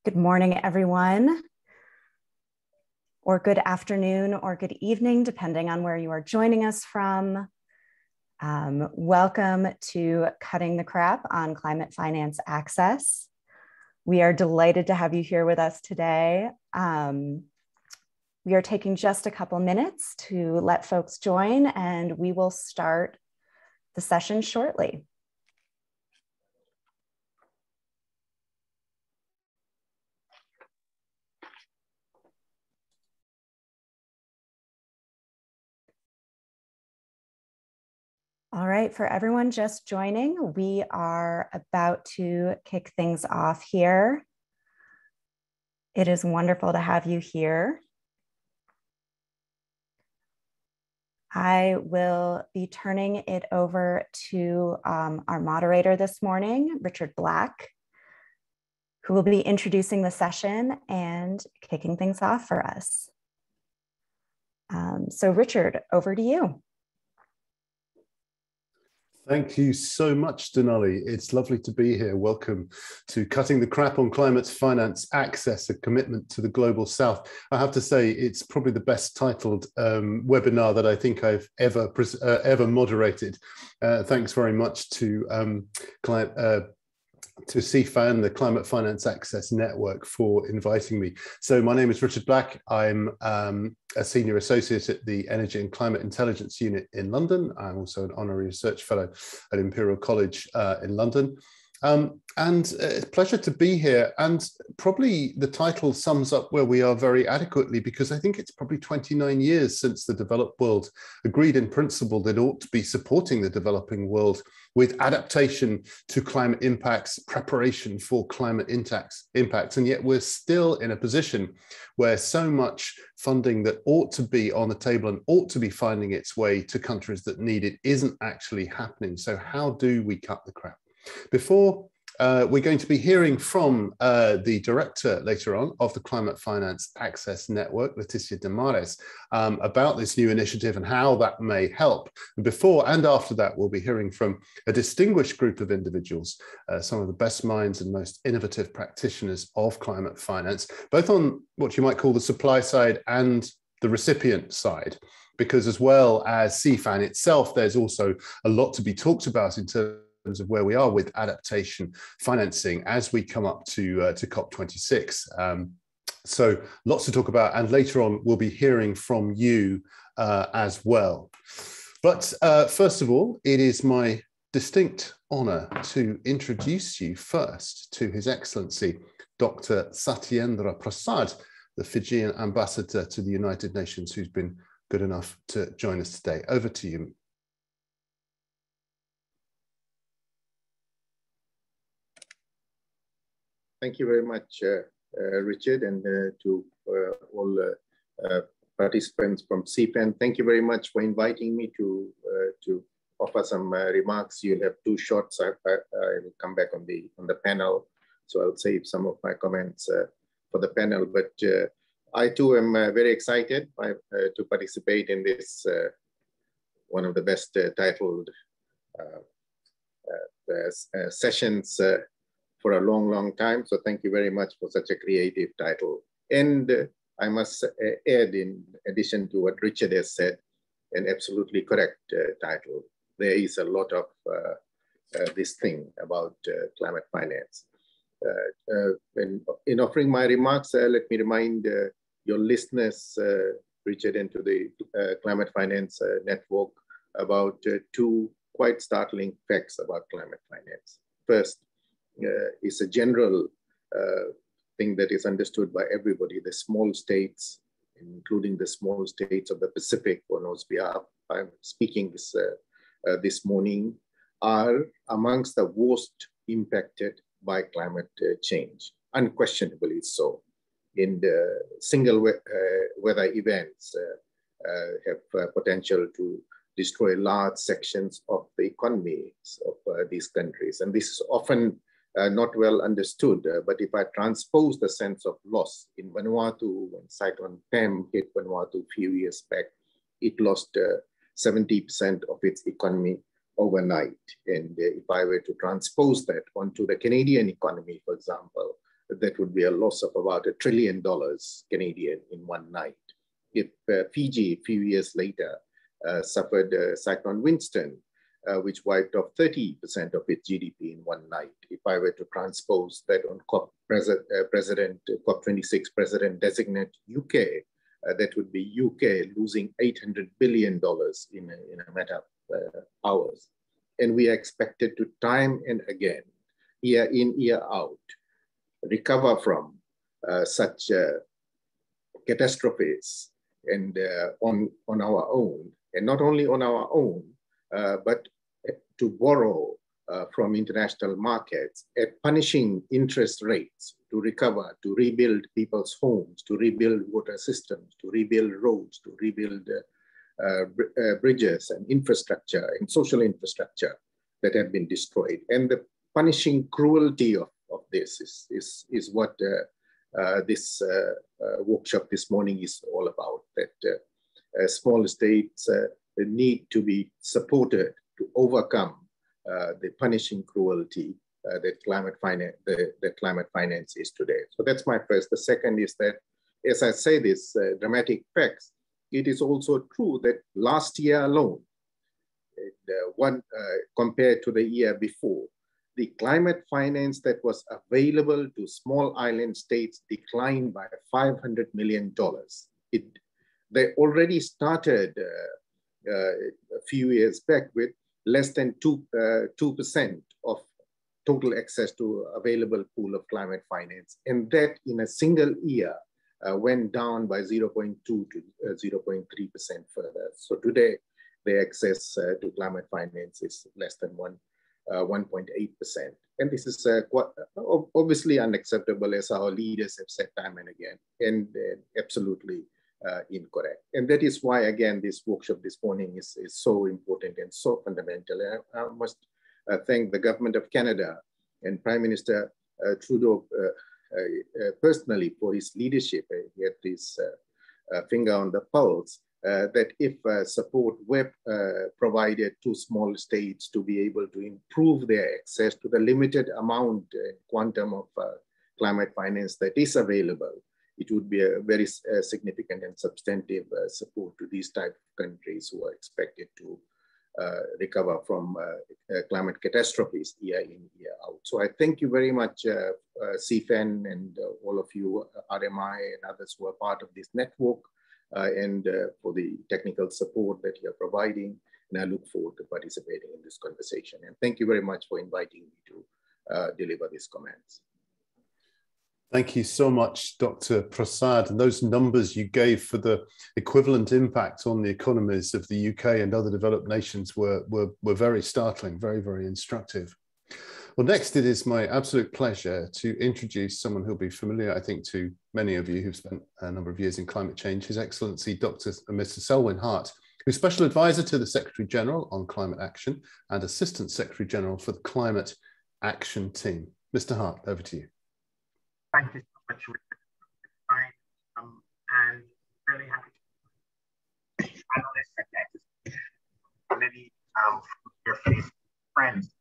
Good morning, everyone, or good afternoon or good evening, depending on where you are joining us from. Welcome to Cutting the Crap on Climate Finance Access. We are delighted to have you here with us today. We are taking just a couple minutes to let folks join, and we will start the session shortly. All right, for everyone just joining, we are about to kick things off here. It is wonderful to have you here. I will be turning it over to our moderator this morning, Richard Black, who will be introducing the session and kicking things off for us. So Richard, over to you. Thank you so much, Denali. It's lovely to be here. Welcome to Cutting the Crap on Climate Finance Access, a commitment to the Global South. I have to say, it's probably the best titled webinar that I think I've ever moderated. Thanks very much to CFAN, the Climate Finance Access Network, for inviting me. So my name is Richard Black. I'm a senior associate at the Energy and Climate Intelligence Unit in London. I'm also an honorary research fellow at Imperial College in London. And it's a pleasure to be here. And probably the title sums up where we are very adequately, because I think it's probably 29 years since the developed world agreed in principle that it ought to be supporting the developing world with adaptation to climate impacts, preparation for climate impacts. And yet we're still in a position where so much funding that ought to be on the table and ought to be finding its way to countries that need it isn't actually happening. So how do we cut the crap? Before we're going to be hearing from the director later on of the Climate Finance Access Network, Leticia Damares, about this new initiative and how that may help. And before and after that, we'll be hearing from a distinguished group of individuals, some of the best minds and most innovative practitioners of climate finance, both on what you might call the supply side and the recipient side. Because as well as CFAN itself, there's also a lot to be talked about in terms of where we are with adaptation financing as we come up to COP26. So lots to talk about, and later on we'll be hearing from you as well. But first of all, it is my distinct honor to introduce you first to His Excellency Dr. Satyendra Prasad, the Fijian ambassador to the United Nations, who's been good enough to join us today. Over to you. Thank you very much, Richard, and to all participants from CFAN. Thank you very much for inviting me to offer some remarks. You'll have two shots. I will come back on the panel, so I'll save some of my comments for the panel. But I too am very excited to participate in this one of the best titled sessions for a long, long time. So thank you very much for such a creative title. And I must add, in addition to what Richard has said, an absolutely correct title. There is a lot of this thing about climate finance. In offering my remarks, let me remind your listeners, Richard, and to the Climate Finance Network about two quite startling facts about climate finance. First, is a general thing that is understood by everybody. The small states, including the small states of the Pacific, on whose behalf I'm speaking this morning, are amongst the worst impacted by climate change, unquestionably so. In the single weather events have potential to destroy large sections of the economies of these countries. And this is often not well understood, but if I transpose the sense of loss in Vanuatu, when Cyclone Pam hit Vanuatu a few years back, it lost 70% of its economy overnight. And if I were to transpose that onto the Canadian economy, for example, that would be a loss of about $1 trillion Canadian in one night. If Fiji, a few years later, suffered Cyclone Winston, which wiped off 30% of its GDP in one night. If I were to transpose that on COP26 President-designate UK, that would be UK losing $800 billion in a matter of hours. And we are expected to time and again, year in, year out, recover from such catastrophes and on our own, and not only on our own, but to borrow from international markets at punishing interest rates to recover, to rebuild people's homes, to rebuild water systems, to rebuild roads, to rebuild bridges and infrastructure and social infrastructure that have been destroyed. And the punishing cruelty of this is what this workshop this morning is all about, that small states need to be supported to overcome the punishing cruelty that climate finance is today. So that's my first. The second is that, as I say this dramatic facts, it is also true that last year alone, compared to the year before, the climate finance that was available to small island states declined by $500 million. They already started a few years back with less than 2% of total access to available pool of climate finance. And that in a single year went down by 0.2 to 0.3% further. So today, the access to climate finance is less than 1.8%. And this is quite obviously unacceptable, as our leaders have said time and again, and absolutely incorrect. And that is why, again, this workshop this morning is so important and so fundamental. And I must thank the government of Canada and Prime Minister Trudeau personally for his leadership. He had his finger on the pulse, that if support were provided to small states to be able to improve their access to the limited amount quantum of climate finance that is available, it would be a very significant and substantive support to these type of countries who are expected to recover from climate catastrophes year in, year out. So I thank you very much, CFEN and all of you, RMI and others who are part of this network, and for the technical support that you are providing. And I look forward to participating in this conversation. And thank you very much for inviting me to deliver these comments. Thank you so much, Dr. Prasad. And those numbers you gave for the equivalent impact on the economies of the UK and other developed nations were very startling, very, very instructive. Well, next, it is my absolute pleasure to introduce someone who'll be familiar, I think, to many of you who've spent a number of years in climate change, His Excellency Dr. Mr. Selwyn Hart, who's Special Advisor to the Secretary General on Climate Action and Assistant Secretary General for the Climate Action Team. Mr. Hart, over to you. Thank you so much, Richard. And really happy to panelists and many your face friends.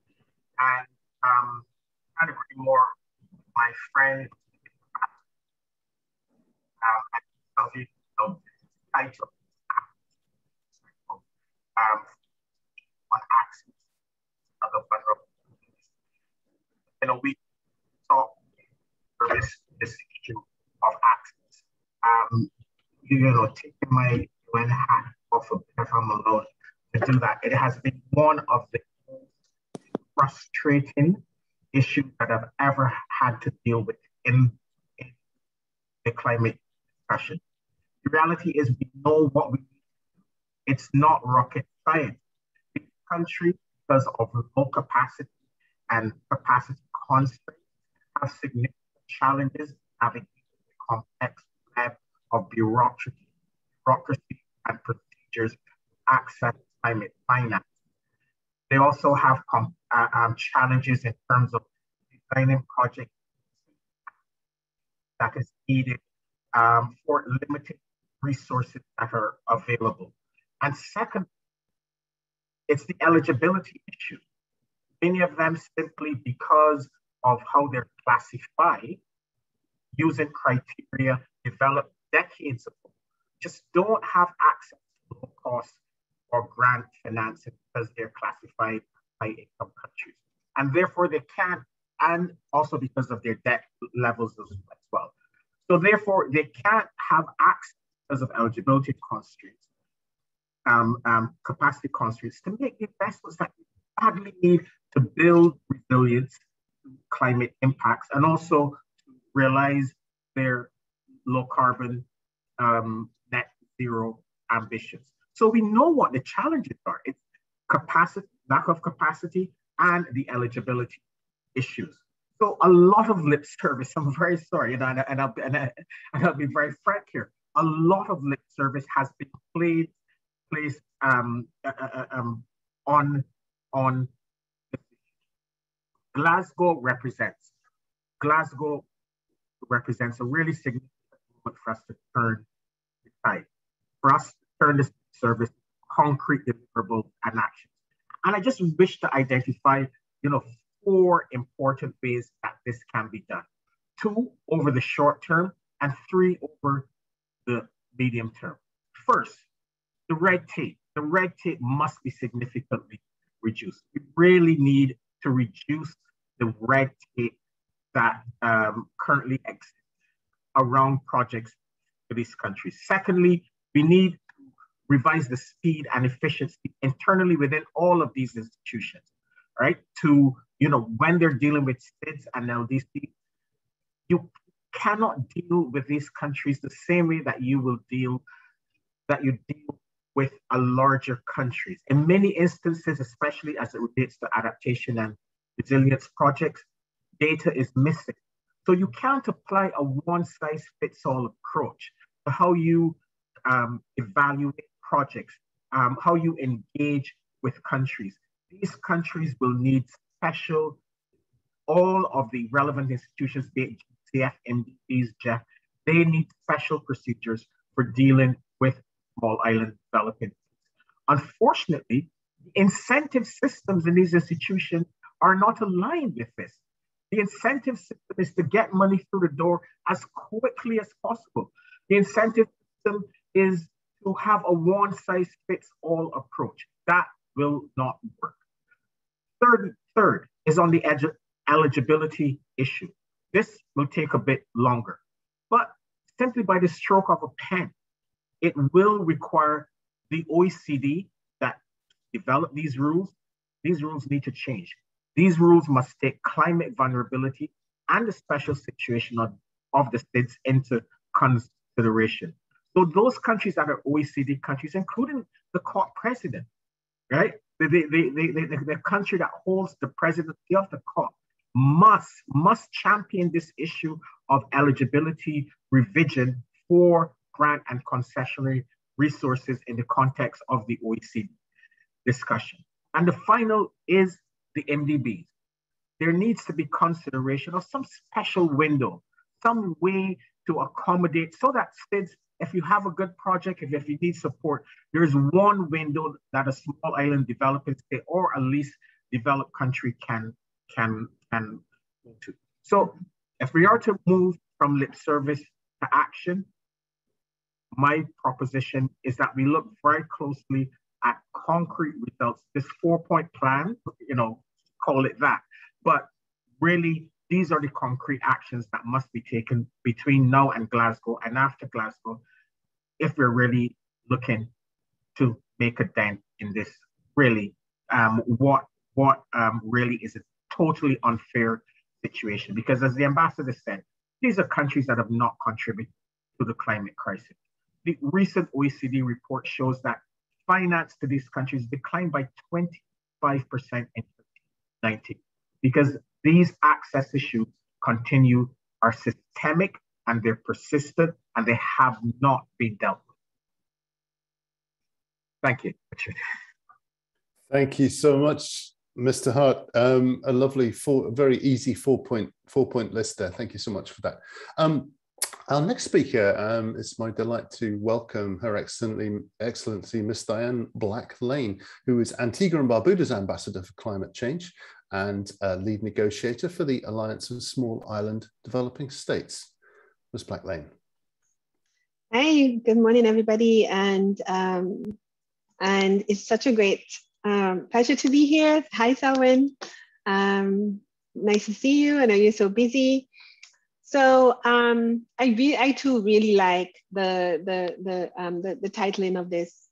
And kind of bring more my friend title on access of the federal. You know, we talk this issue of access. You know, taking my UN hat off of if I'm alone to do that. It has been one of the most frustrating issues that I've ever had to deal with in the climate discussion. The reality is we know what we need. It's not rocket science. The country, because of low capacity and capacity constraints, have significant challenges navigating the complex web of bureaucracy and procedures to access climate finance. They also have challenges in terms of designing projects that is needed for limited resources that are available. And second, it's the eligibility issue. Many of them simply because of how they're classified using criteria developed decades ago, just don't have access to low cost or grant financing because they're classified high income countries. And therefore they can't, and also because of their debt levels as well. So therefore they can't have access because of eligibility constraints, capacity constraints to make the investments that we badly need to build resilience to climate impacts and also to realize their low carbon net zero ambitions. So we know what the challenges are. It's capacity, lack of capacity, and the eligibility issues. So a lot of lip service, I'm very sorry, and I'll be very frank here. A lot of lip service has been placed on Glasgow represents a really significant moment for us to turn the tide, for us to turn this service concrete deliverables and actions. And I just wish to identify, 4 important ways that this can be done. 2 over the short term and 3 over the medium term. First, the red tape. The red tape must be significantly reduced. We really need to reduce the red tape that currently exists around projects for these countries. Secondly, we need to revise the speed and efficiency internally within all of these institutions, right? To, when they're dealing with SIDS and LDC, you cannot deal with these countries the same way that you deal with a larger countries. In many instances, especially as it relates to adaptation and resilience projects, data is missing. So you can't apply a one-size-fits-all approach to how you evaluate projects, how you engage with countries. These countries will need all of the relevant institutions, be it GCF, MDBs, JEF, they need special procedures for dealing with small island development. Unfortunately, the incentive systems in these institutions are not aligned with this. The incentive system is to get money through the door as quickly as possible. The incentive system is to have a one-size-fits-all approach. That will not work. Third is on the eligibility issue. This will take a bit longer, but simply by the stroke of a pen, it will require the OECD that develop these rules. These rules need to change. These rules must take climate vulnerability and the special situation of the states into consideration. So those countries that are OECD countries, including the COP president, right? The country that holds the presidency of the COP must champion this issue of eligibility revision for grant and concessionary resources in the context of the OECD discussion. And the final is the MDBs. There needs to be consideration of some special window, some way to accommodate so that SIDS, if you have a good project, if you need support, there's one window that a small island developing state or at least developed country can go to. So if we are to move from lip service to action, my proposition is that we look very closely at concrete results. This 4-point plan, call it that. But really, these are the concrete actions that must be taken between now and Glasgow and after Glasgow if we're really looking to make a dent in this really, what really is a totally unfair situation. Because as the ambassador said, these are countries that have not contributed to the climate crisis. The recent OECD report shows that finance to these countries declined by 25% in 2019 because these access issues are systemic and they're persistent and they have not been dealt with. Thank you, Richard. Thank you so much, Mr. Hart. A lovely, very easy four-point list there. Thank you so much for that. Our next speaker, it's my delight to welcome Her Excellency Miss Diane Black-Lane, who is Antigua and Barbuda's Ambassador for Climate Change and lead negotiator for the Alliance of Small Island Developing States. Ms. Black-Lane. Hi, good morning, everybody. And it's such a great pleasure to be here. Hi, Selwyn. Nice to see you. I know you're so busy. So I too really like the titling of this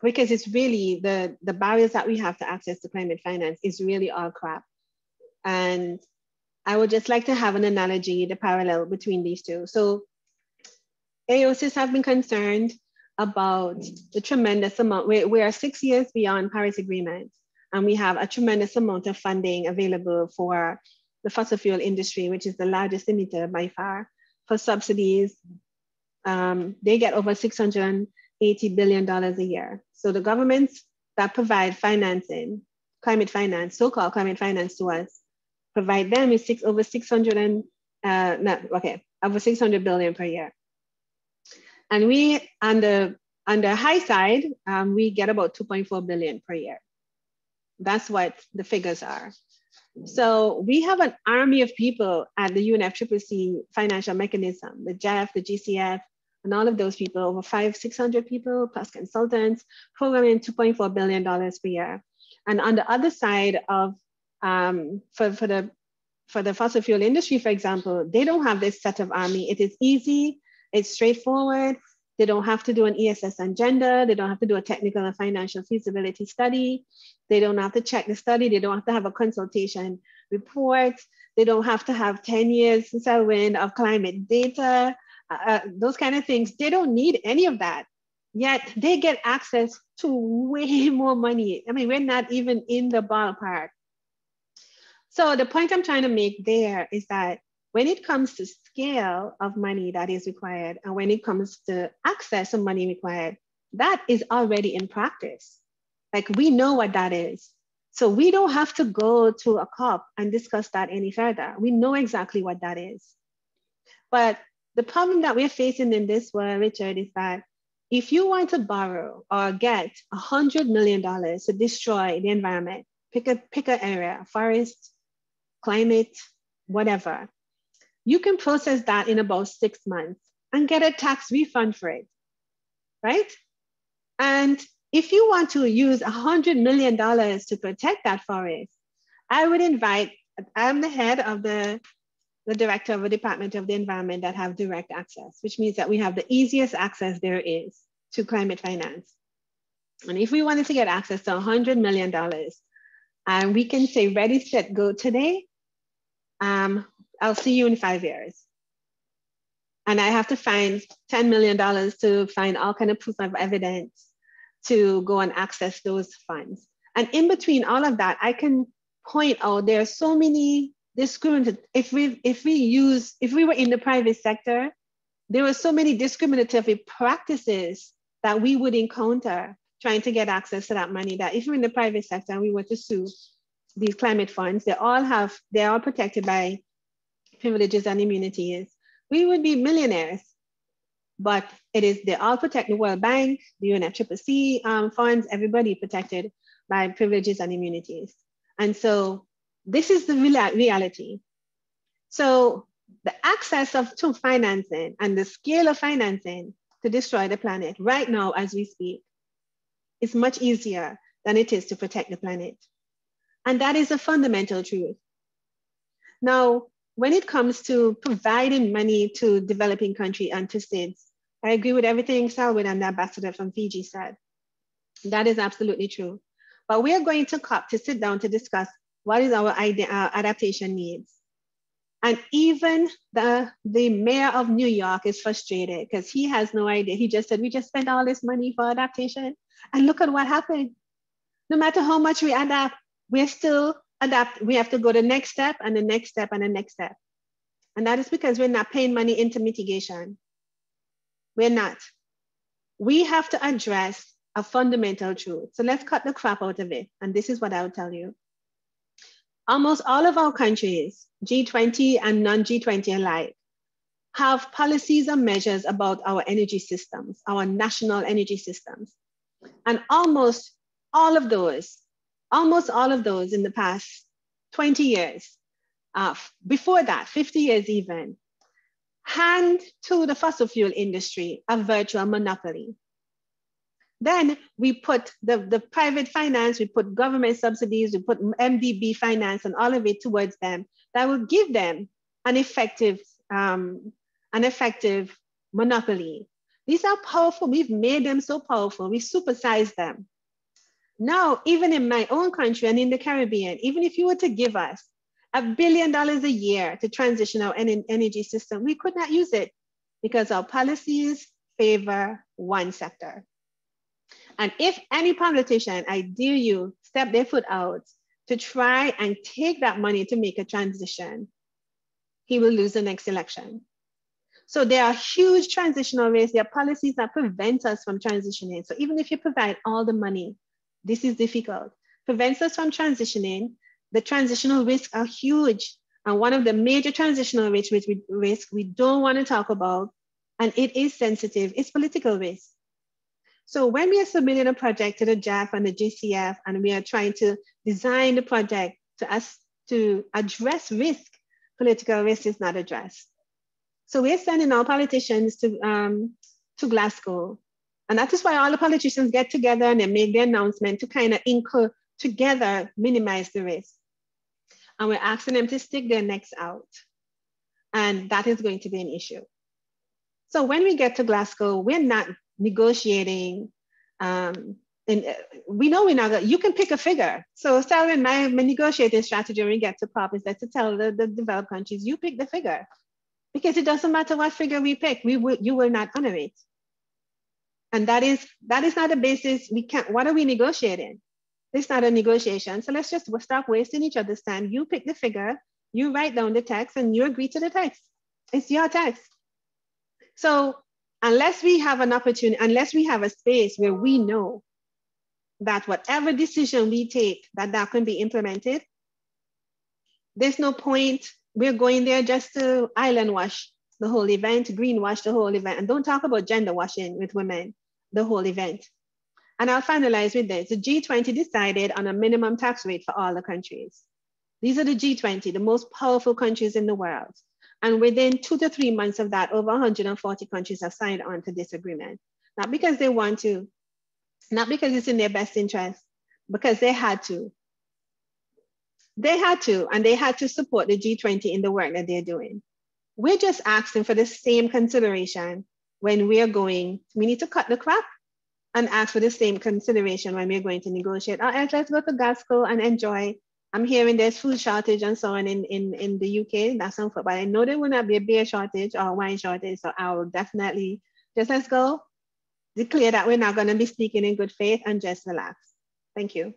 because it's really the barriers that we have to access to climate finance is really all crap. And I would just like to have an analogy, the parallel between these two. So AOSIS have been concerned about the tremendous amount. We are 6 years beyond Paris Agreement, and we have a tremendous amount of funding available for the fossil fuel industry, which is the largest emitter by far, for subsidies. They get over $680 billion a year. So the governments that provide financing, climate finance, so-called climate finance to us, provide them with over 600 billion per year. And we, on the high side, we get about 2.4 billion per year. That's what the figures are. So we have an army of people at the UNFCCC financial mechanism, the JEF, the GCF, and all of those people, over 500-600 people, plus consultants, programming $2.4 billion per year. And on the other side of, for the fossil fuel industry, for example, they don't have this set of army. It is easy, it's straightforward. They don't have to do an ESS on gender. They don't have to do a technical and financial feasibility study. They don't have to check the study. They don't have to have a consultation report. They don't have to have 10 years of climate data, those kind of things. They don't need any of that. Yet they get access to way more money. I mean, we're not even in the ballpark. So the point I'm trying to make there is that when it comes to scale of money that is required, and when it comes to access of money required, that is already in practice. Like, we know what that is. So we don't have to go to a COP and discuss that any further. We know exactly what that is. But the problem that we're facing in this world, Richard, is that if you want to borrow or get $100 million to destroy the environment, pick an area, forest, climate, whatever, you can process that in about 6 months and get a tax refund for it, right? And if you want to use $100 million to protect that forest, I would invite, I'm the head of the director of the Department of the Environment that have direct access, which means that we have the easiest access there is to climate finance. And if we wanted to get access to $100 million, and we can say ready, set, go today, I'll see you in 5 years. And I have to find $10 million to find all kind of proof of evidence to go and access those funds. And in between all of that, I can point out there are so many discriminative, if we were in the private sector, there were so many discriminatory practices that we would encounter trying to get access to that money, that if we're in the private sector and we were to sue these climate funds, they're all protected by privileges and immunities, we would be millionaires. But they're all protected, the World Bank, the UNFCCC funds, everybody protected by privileges and immunities. And so this is the reality. So the access to financing and the scale of financing to destroy the planet right now as we speak is much easier than it is to protect the planet. And that is a fundamental truth. Now, when it comes to providing money to developing countries and to states, I agree with everything Selwyn and the ambassador from Fiji said. That is absolutely true. But we are going to COP to sit down to discuss what is our adaptation needs. And even the mayor of New York is frustrated because he has no idea. He just said, we just spent all this money for adaptation. And look at what happened. No matter how much we adapt, we're still adapt. We have to go the next step and the next step and the next step. And that is because we're not paying money into mitigation. We're not. We have to address a fundamental truth. So let's cut the crap out of it. And this is what I would tell you. Almost all of our countries, G20 and non-G20 alike, have policies and measures about our energy systems, our national energy systems. And almost all of those in the past 20 years, before that, 50 years even, hand to the fossil fuel industry a virtual monopoly. Then we put the private finance, we put government subsidies, we put MDB finance and all of it towards them that will give them an effective monopoly. These are powerful. We've made them so powerful. We supersized them. Now, even in my own country and in the Caribbean, even if you were to give us $1 billion a year to transition our energy system, we could not use it because our policies favor one sector. And if any politician, I dare you, step their foot out to try and take that money to make a transition, he will lose the next election. So there are huge transitional risks. There are policies that prevent us from transitioning. So even if you provide all the money, this is difficult. Prevents us from transitioning. The transitional risks are huge. And one of the major transitional risks we don't want to talk about, and it is sensitive, is political risk. So when we are submitting a project to the JAF and the GCF, and we are trying to design the project to address risk, political risk is not addressed. So we're sending our politicians to Glasgow. And that is why all the politicians get together and they make their announcement to kind of together minimize the risk. And we're asking them to stick their necks out. And that is going to be an issue. So when we get to Glasgow, we're not negotiating. And we know we're not, you can pick a figure. So Sarah, my negotiating strategy when we get to COP is that to tell the developed countries, you pick the figure. Because it doesn't matter what figure we pick, you will not honor it. And that is not a basis. We can't, what are we negotiating? It's not a negotiation. So let's just stop wasting each other's time. You pick the figure, you write down the text and you agree to the text. It's your text. So unless we have an opportunity, unless we have a space where we know that whatever decision we take, that can be implemented, there's no point. We're going there just to island wash the whole event, green wash the whole event, and don't talk about gender washing with women, the whole event. And I'll finalize with this. The G20 decided on a minimum tax rate for all the countries. These are the G20, the most powerful countries in the world. And within 2 to 3 months of that, over 140 countries have signed on to this agreement. Not because they want to, not because it's in their best interest, because they had to. They had to, and they had to support the G20 in the work that they're doing. We're just asking for the same consideration when we are going, we need to cut the crap and ask for the same consideration when we're going to negotiate. Or else let's go to Glasgow and enjoy. I'm hearing there's food shortage and so on in the UK, that's not but I know there will not be a beer shortage or wine shortage, so I will definitely, just let's go, declare that we're not gonna be speaking in good faith and just relax. Thank you.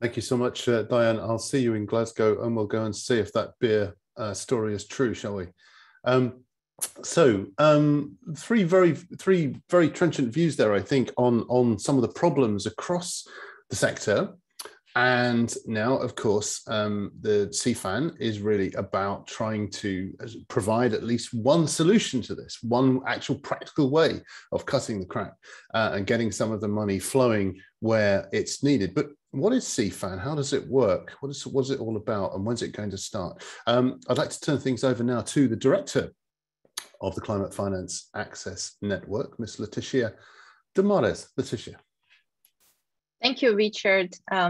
Thank you so much, Diane. I'll see you in Glasgow and we'll go and see if that beer story is true, shall we? Three very trenchant views there, I think, on some of the problems across the sector. And now, of course, the CFAN is really about trying to provide at least one solution to this, one actual practical way of cutting the crap and getting some of the money flowing where it's needed. But what is CFAN? How does it work? What is it all about? And when's it going to start? I'd like to turn things over now to the director of the Climate Finance Access Network, Ms. Leticia Damares. Leticia. Thank you, Richard. I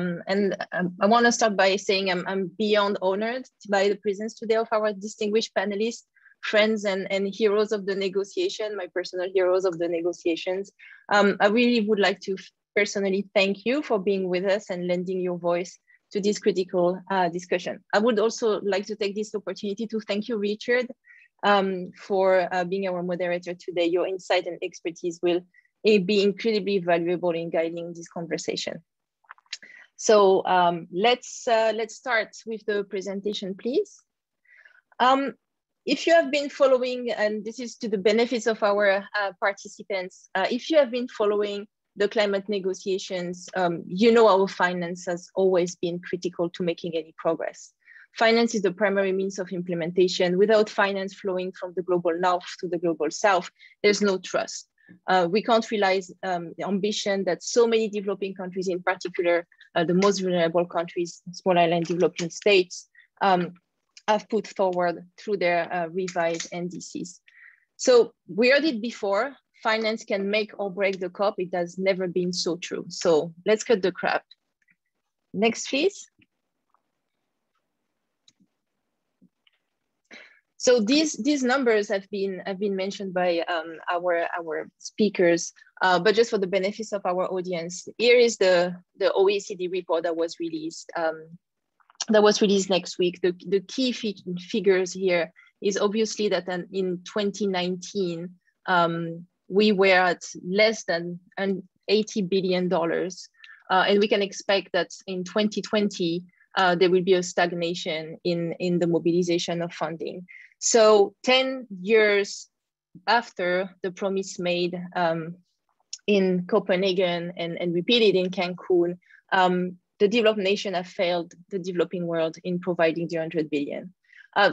want to start by saying I'm beyond honored by the presence today of our distinguished panelists, friends and heroes of the negotiation, my personal heroes of the negotiations. I really would like to personally thank you for being with us and lending your voice to this critical discussion. I would also like to take this opportunity to thank you, Richard, for being our moderator today. Your insight and expertise will be incredibly valuable in guiding this conversation. So let's start with the presentation, please. If you have been following, and this is to the benefits of our participants, if you have been following the climate negotiations, you know our finance has always been critical to making any progress. Finance is the primary means of implementation. Without finance flowing from the global north to the global south, there's no trust. We can't realize the ambition that so many developing countries, in particular, the most vulnerable countries, small island developing states, have put forward through their revised NDCs. So we heard it before, finance can make or break the COP. It has never been so true. So let's cut the crap. Next, please. So these numbers have been mentioned by our speakers, but just for the benefits of our audience, here is the OECD report that was released next week. The key figures here is obviously that in 2019 we were at less than $80 billion, and we can expect that in 2020 there will be a stagnation in the mobilization of funding. So 10 years after the promise made in Copenhagen and repeated in Cancun, the developed nation have failed the developing world in providing the 100 billion.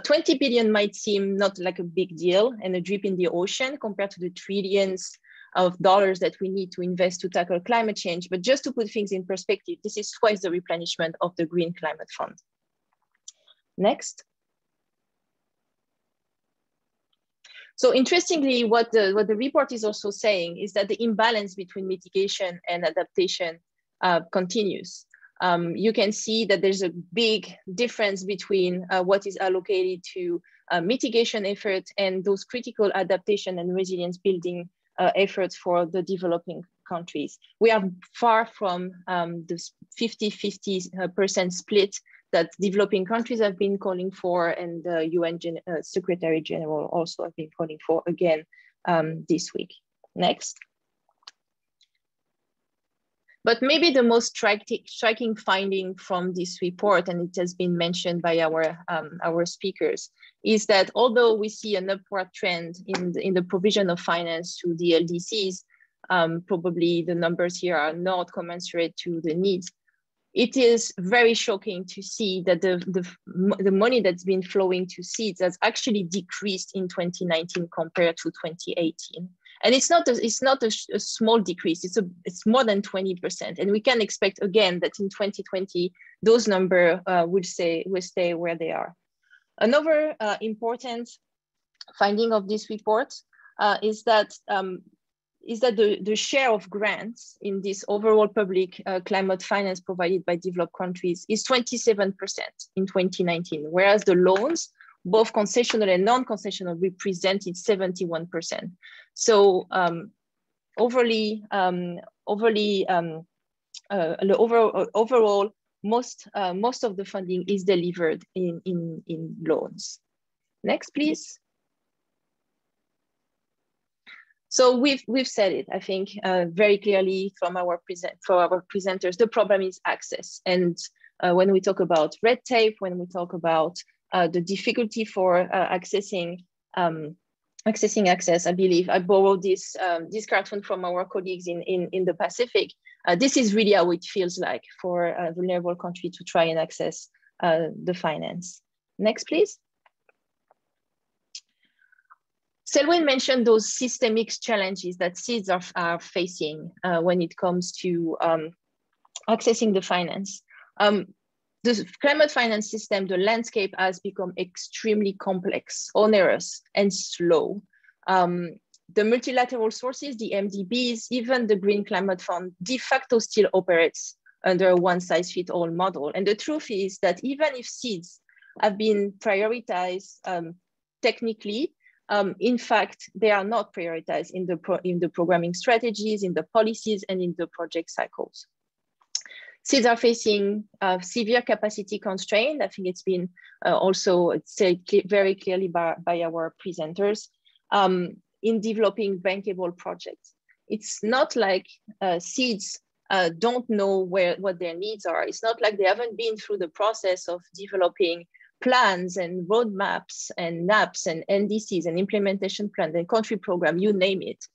20 billion might seem not like a big deal and a drip in the ocean compared to the trillions of dollars that we need to invest to tackle climate change. But just to put things in perspective, this is twice the replenishment of the Green Climate Fund. Next. So interestingly, what the report is also saying is that the imbalance between mitigation and adaptation continues. You can see that there's a big difference between what is allocated to mitigation efforts and those critical adaptation and resilience building efforts for the developing countries. We are far from the 50-50% split that developing countries have been calling for, and the UN Secretary General also have been calling for again this week. Next. But maybe the most striking finding from this report, and it has been mentioned by our speakers, is that although we see an upward trend in the provision of finance to the LDCs, probably the numbers here are not commensurate to the needs. It is very shocking to see that the money that's been flowing to seeds has actually decreased in 2019 compared to 2018. And it's not a small decrease, it's more than 20%. And we can expect again that in 2020, those numbers will stay where they are. Another important finding of this report is that the share of grants in this overall public climate finance provided by developed countries is 27% in 2019, whereas the loans, both concessional and non-concessional, represented 71%. So overall, most of the funding is delivered in loans. Next, please. So we've said it, I think, very clearly from our presenters. The problem is access, and when we talk about red tape, when we talk about the difficulty for accessing access, I believe I borrowed this cartoon from our colleagues in the Pacific. This is really how it feels like for a vulnerable country to try and access the finance. Next, please. Selwyn mentioned those systemic challenges that seeds are facing when it comes to accessing the finance. The climate finance system, the landscape has become extremely complex, onerous, and slow. The multilateral sources, the MDBs, even the Green Climate Fund, de facto still operates under a one-size-fits-all model. And the truth is that even if seeds have been prioritized technically, in fact, they are not prioritized in the programming strategies, in the policies, and in the project cycles. Seeds are facing severe capacity constraint. I think it's been also said very clearly by our presenters in developing bankable projects. It's not like seeds don't know what their needs are. It's not like they haven't been through the process of developing plans and roadmaps and NAPs and NDCs and implementation plan and country program, you name it.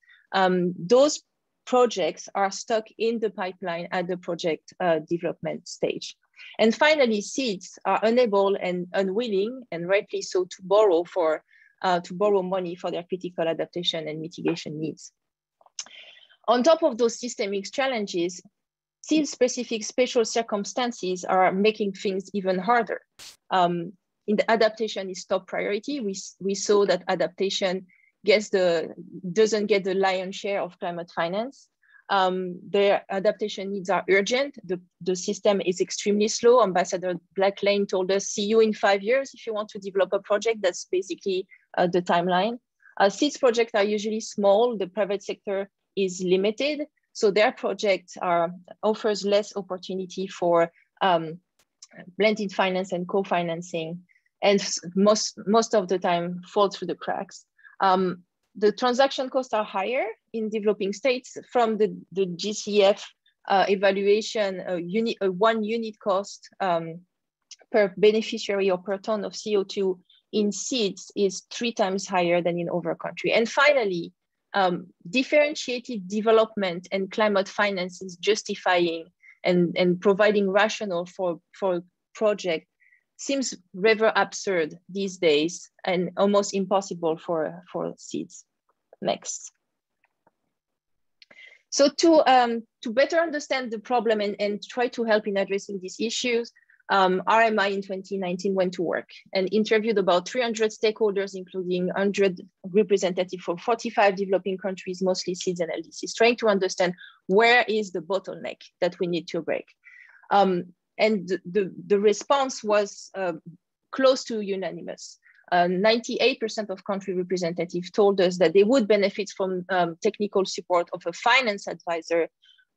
Those projects are stuck in the pipeline at the project development stage. And finally, seeds are unable and unwilling, and rightly so, to borrow money for their critical adaptation and mitigation needs. On top of those systemic challenges, seed-specific special circumstances are making things even harder. adaptation is top priority. We saw that adaptation doesn't get the lion's share of climate finance. Their adaptation needs are urgent. The system is extremely slow. Ambassador Blacklane told us, see you in 5 years if you want to develop a project. That's basically the timeline. Seeds projects are usually small. The private sector is limited. So their project offers less opportunity for blended finance and co-financing, and most of the time fall through the cracks. The transaction costs are higher in developing states. From the GCF evaluation, one unit cost per beneficiary or per ton of CO2 in seeds is 3 times higher than in other countries. And finally, differentiated development and climate finance is justifying and providing rationale for project seems rather absurd these days and almost impossible for seeds. Next. So to better understand the problem and try to help in addressing these issues, RMI in 2019 went to work and interviewed about 300 stakeholders, including 100 representatives from 45 developing countries, mostly seeds and LDCs, trying to understand where is the bottleneck that we need to break. And the response was close to unanimous. 98% of country representatives told us that they would benefit from technical support of a finance advisor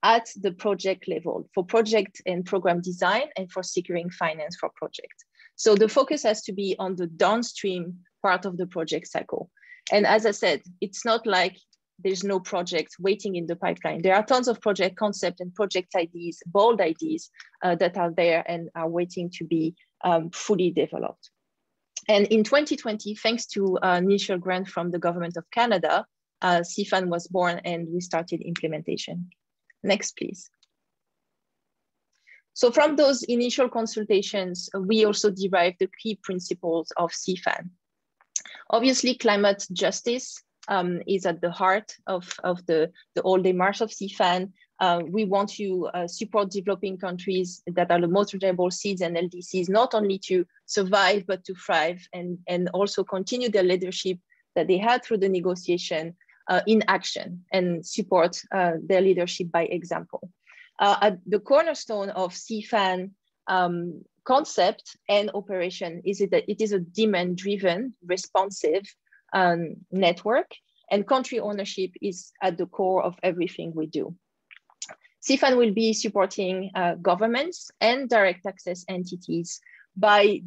at the project level for project and program design and for securing finance for projects. So the focus has to be on the downstream part of the project cycle. And as I said, it's not like there's no project waiting in the pipeline. There are tons of project concepts and project ideas, bold ideas that are there and are waiting to be fully developed. And in 2020, thanks to an initial grant from the government of Canada, CFAN was born and we started implementation. Next, please. So from those initial consultations, we also derived the key principles of CFAN. Obviously, climate justice is at the heart of the whole démarche of CFAN. We want to support developing countries that are the most vulnerable seeds and LDCs, not only to survive, but to thrive and also continue their leadership that they had through the negotiation in action and support their leadership by example. At the cornerstone of CFAN concept and operation is that it is a demand-driven, responsive network, and country ownership is at the core of everything we do. CFAN will be supporting governments and direct access entities by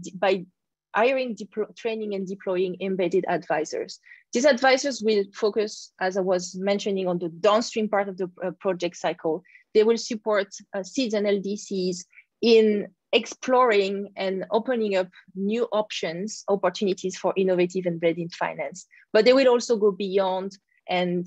hiring, training, and deploying embedded advisors. These advisors will focus, as I was mentioning, on the downstream part of the project cycle. They will support seeds and LDCs in exploring and opening up new opportunities for innovative and blended finance. But they will also go beyond and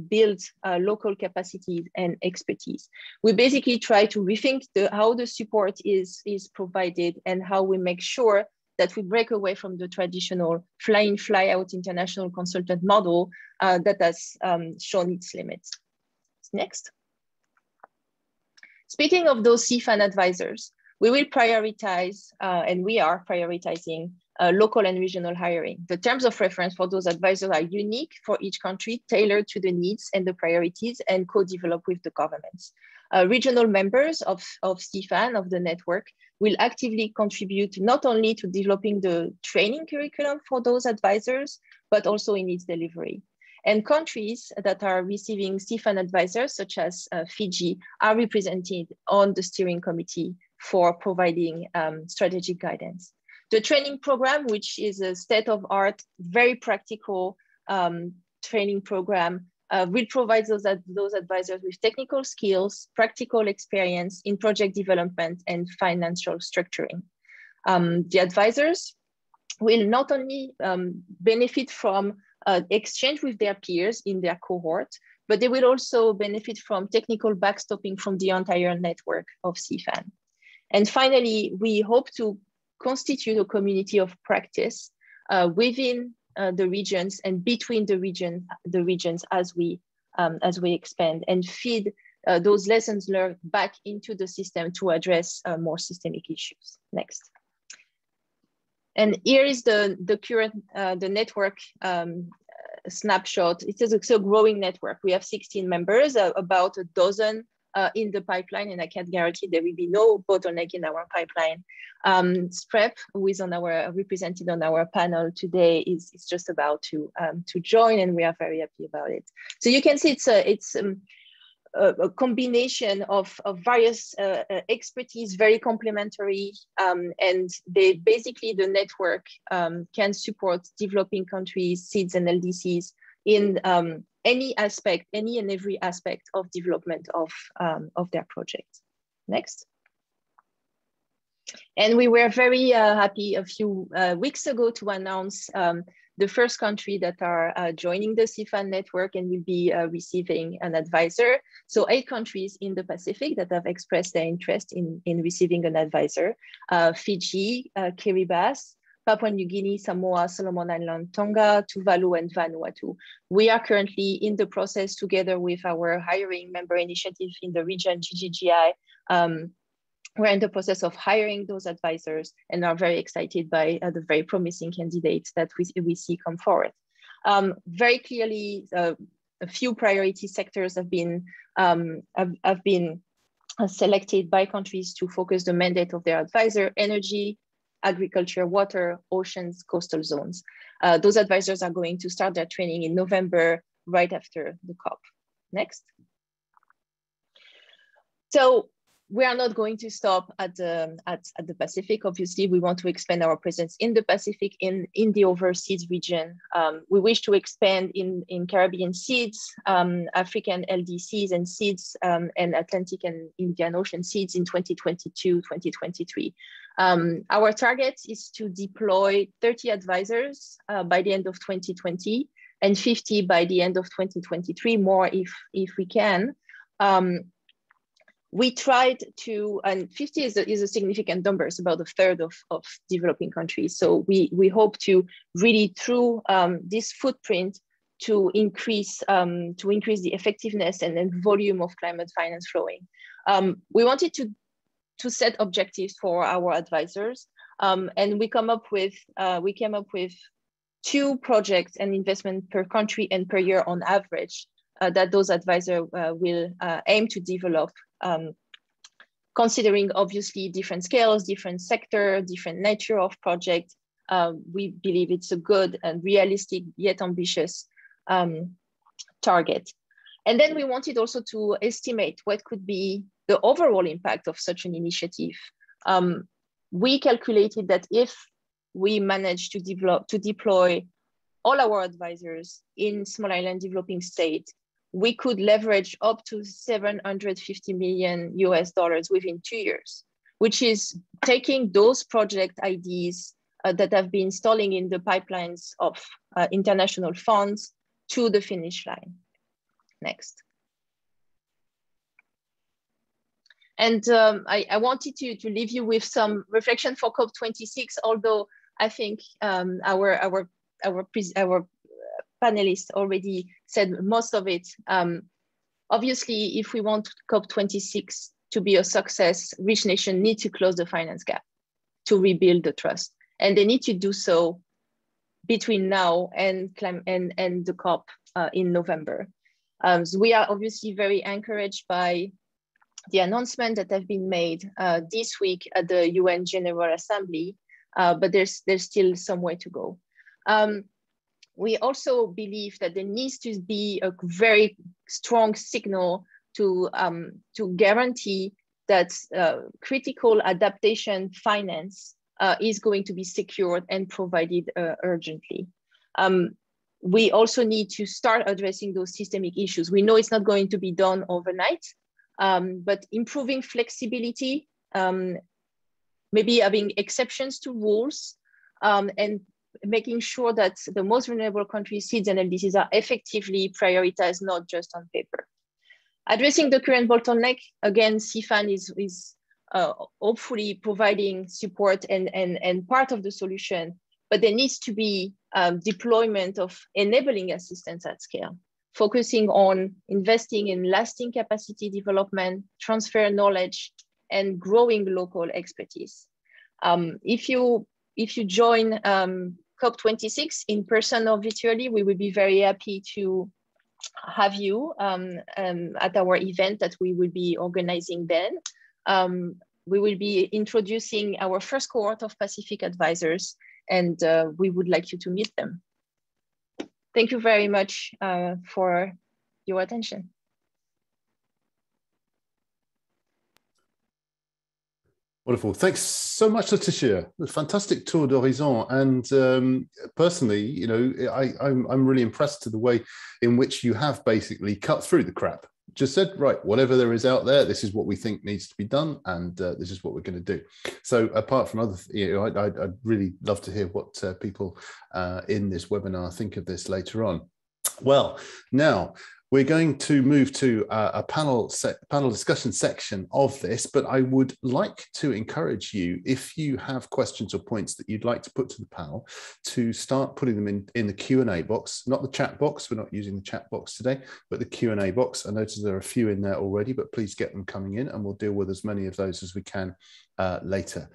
build local capacity and expertise. We basically try to rethink how the support is provided and how we make sure that we break away from the traditional fly-in, fly-out international consultant model that has shown its limits. Next. Speaking of those CFAN advisors, we will prioritize, and we are prioritizing local and regional hiring. The terms of reference for those advisors are unique for each country, tailored to the needs and the priorities, and co-developed with the governments. Regional members of CFAN, of the network, will actively contribute not only to developing the training curriculum for those advisors, but also in its delivery. And countries that are receiving CFAN advisors, such as Fiji, are represented on the steering committee for providing strategic guidance. The training program, which is a state-of-art, very practical training program, will provide those advisors with technical skills, practical experience in project development and financial structuring. The advisors will not only benefit from exchange with their peers in their cohort, but they will also benefit from technical backstopping from the entire network of CFAN. And finally, we hope to constitute a community of practice within the regions and between the regions as we expand and feed those lessons learned back into the system to address more systemic issues. Next. And here is the current, the network snapshot. It is a growing network. We have 16 members, about a dozen in the pipeline, and I can guarantee there will be no bottleneck in our pipeline. SPREP, who is represented on our panel today, is just about to join, and we are very happy about it. So you can see it's a combination of various expertise, very complementary, and basically the network can support developing countries, seeds and LDCs in any aspect, any and every aspect of development of their project. Next. And we were very happy a few weeks ago to announce the first country that are joining the CFAN network and will be receiving an advisor. So 8 countries in the Pacific that have expressed their interest in receiving an advisor: Fiji, Kiribati, Papua New Guinea, Samoa, Solomon Islands, Tonga, Tuvalu, and Vanuatu. We are currently in the process, together with our hiring member initiative in the region, GGGI. We're in the process of hiring those advisors and are very excited by the very promising candidates that we see come forward. Very clearly, a few priority sectors have been selected by countries to focus the mandate of their advisor: energy, agriculture, water, oceans, coastal zones. Those advisors are going to start their training in November, right after the COP. Next. So we are not going to stop at the Pacific. Obviously, we want to expand our presence in the Pacific, in the overseas region. We wish to expand in Caribbean seeds, African LDCs and seeds, and Atlantic and Indian Ocean seeds in 2022, 2023. Our target is to deploy 30 advisors by the end of 2020 and 50 by the end of 2023, more if we can. We tried to, and 50 is a significant number, it's about a third of developing countries. So we hope to really, through this footprint, to increase the effectiveness and volume of climate finance flowing. We wanted to set objectives for our advisors, and we came up with 2 projects and investment per country and per year on average that those advisors will aim to develop, considering obviously different scales, different sector, different nature of project. We believe it's a good and realistic yet ambitious target. And then we wanted also to estimate what could be the overall impact of such an initiative. We calculated that if we manage to deploy all our advisors in small island developing state, we could leverage up to $750 million within 2 years, which is taking those project ideas that have been stalling in the pipelines of international funds to the finish line. Next. And I wanted to leave you with some reflection for COP26, although I think our panelists already said most of it. Obviously, if we want COP26 to be a success, rich nations need to close the finance gap to rebuild the trust. And they need to do so between now and the COP in November. So we are obviously very encouraged by the announcement that have been made this week at the UN General Assembly, but there's still some way to go. We also believe that there needs to be a very strong signal to guarantee that critical adaptation finance is going to be secured and provided urgently. We also need to start addressing those systemic issues. We know it's not going to be done overnight, but improving flexibility, maybe having exceptions to rules, and making sure that the most vulnerable countries, seeds and LDCs, are effectively prioritized, not just on paper. Addressing the current bottleneck, again, CFAN is hopefully providing support and part of the solution, but there needs to be deployment of enabling assistance at scale, focusing on investing in lasting capacity development, transfer knowledge, and growing local expertise. If you if you join COP26 in person or virtually, we will be very happy to have you at our event that we will be organizing then. We will be introducing our first cohort of Pacific advisors, and we would like you to meet them. Thank you very much for your attention. Wonderful. Thanks so much, Laetitia. A fantastic tour d'horizon. And personally, you know, I'm really impressed to the way in which you have basically cut through the crap. Just said, right, whatever there is out there, this is what we think needs to be done, and this is what we're going to do. So apart from other, you know, I'd really love to hear what people in this webinar think of this later on. Well, now we're going to move to a panel discussion section of this, but I would like to encourage you, if you have questions or points that you'd like to put to the panel, to start putting them in the Q&A box, not the chat box. We're not using the chat box today, but the Q&A box. I notice there are a few in there already, but please get them coming in and we'll deal with as many of those as we can later.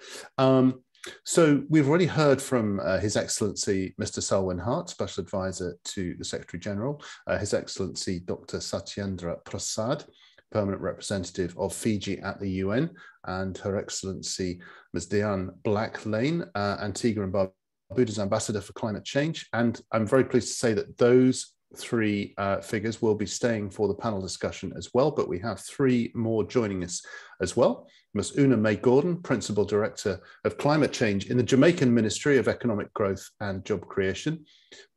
So we've already heard from His Excellency Mr. Selwyn Hart, Special Advisor to the Secretary General, His Excellency Dr. Satyendra Prasad, Permanent Representative of Fiji at the UN, and Her Excellency Ms. Diane Blacklane, Antigua and Barbuda's Ambassador for Climate Change. And I'm very pleased to say that those three figures will be staying for the panel discussion as well, but we have three more joining us as well. Ms. Una May Gordon, Principal Director of Climate Change in the Jamaican Ministry of Economic Growth and Job Creation.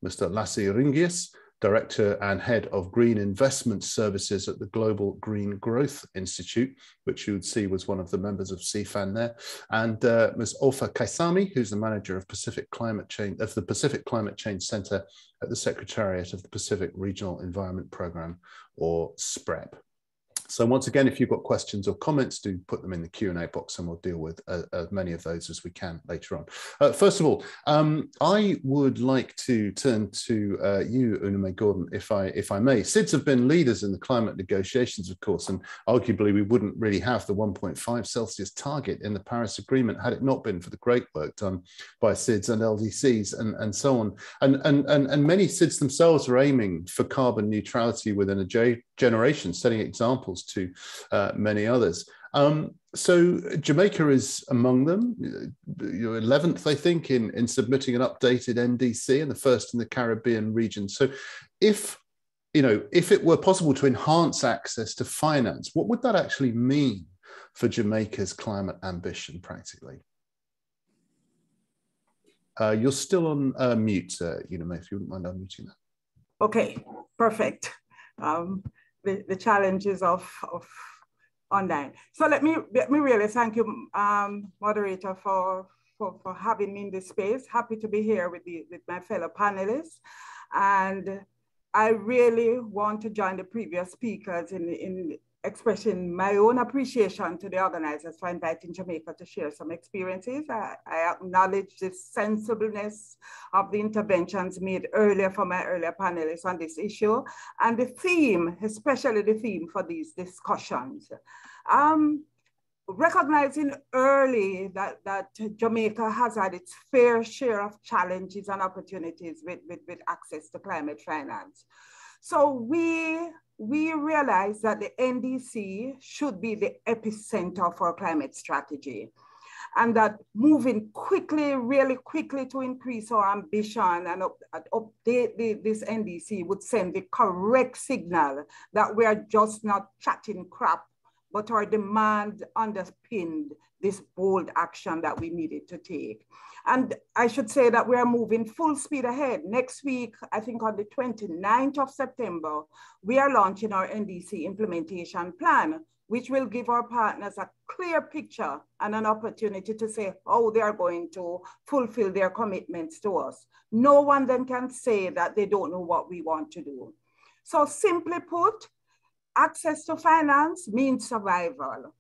Mr. Lassie Ringius, Director and Head of Green Investment Services at the Global Green Growth Institute, which you would see was one of the members of CFAN there. And Ms. Ofa Kaisami, who's the Manager of Pacific Climate Change of the Pacific Climate Change Center at the Secretariat of the Pacific Regional Environment Program, or SPREP. So once again, if you've got questions or comments, do put them in the Q&A box and we'll deal with as many of those as we can later on. First of all, I would like to turn to you, Una May Gordon, if I may. SIDS have been leaders in the climate negotiations, of course, and arguably we wouldn't really have the 1.5 Celsius target in the Paris Agreement had it not been for the great work done by SIDS and LDCs and so on. And many SIDS themselves are aiming for carbon neutrality within a generation, setting examples to many others. So Jamaica is among them. You're 11th, I think, in submitting an updated NDC and the first in the Caribbean region. So if it were possible to enhance access to finance, what would that actually mean for Jamaica's climate ambition practically? You're still on mute, Una May, if you wouldn't mind unmuting that. Okay, perfect. The challenges of online. So let me really thank you, moderator, for having me in this space. Happy to be here with my fellow panelists. And I really want to join the previous speakers in expressing my own appreciation to the organizers for inviting Jamaica to share some experiences. I acknowledge the sensibleness of the interventions made earlier from my earlier panelists on this issue, and the theme, especially the theme for these discussions. Recognizing early that Jamaica has had its fair share of challenges and opportunities with access to climate finance. So we realize that the NDC should be the epicenter for climate strategy, and that moving quickly, really quickly, to increase our ambition and update this NDC would send the correct signal that we are just not chatting crap, but our demand underpinned this bold action that we needed to take. And I should say that we are moving full speed ahead. Next week, I think on the 29th of September, we are launching our NDC implementation plan, which will give our partners a clear picture and an opportunity to say how they are going to fulfill their commitments to us. No one then can say that they don't know what we want to do. So simply put, access to finance means survival.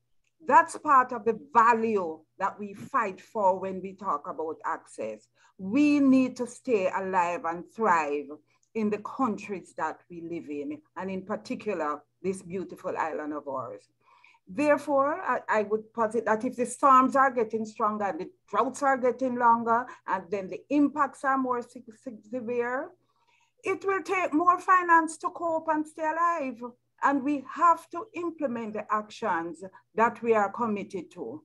That's part of the value that we fight for when we talk about access. We need to stay alive and thrive in the countries that we live in, and in particular, this beautiful island of ours. Therefore, I would posit that if the storms are getting stronger, the droughts are getting longer, and then the impacts are more severe, it will take more finance to cope and stay alive. And we have to implement the actions that we are committed to.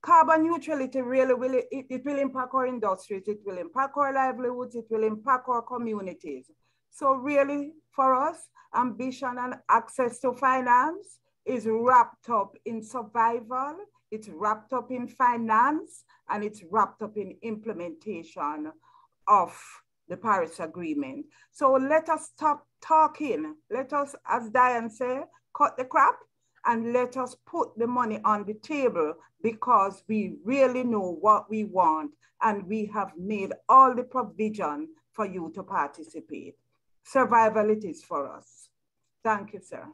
Carbon neutrality really will, it will impact our industries, it will impact our livelihoods, it will impact our communities. So really, for us, ambition and access to finance is wrapped up in survival, it's wrapped up in finance, and it's wrapped up in implementation of the Paris Agreement. So let us stop talking. Let us, as Diane said, cut the crap and let us put the money on the table, because we really know what we want and we have made all the provision for you to participate. Survival it is for us. Thank you, sir.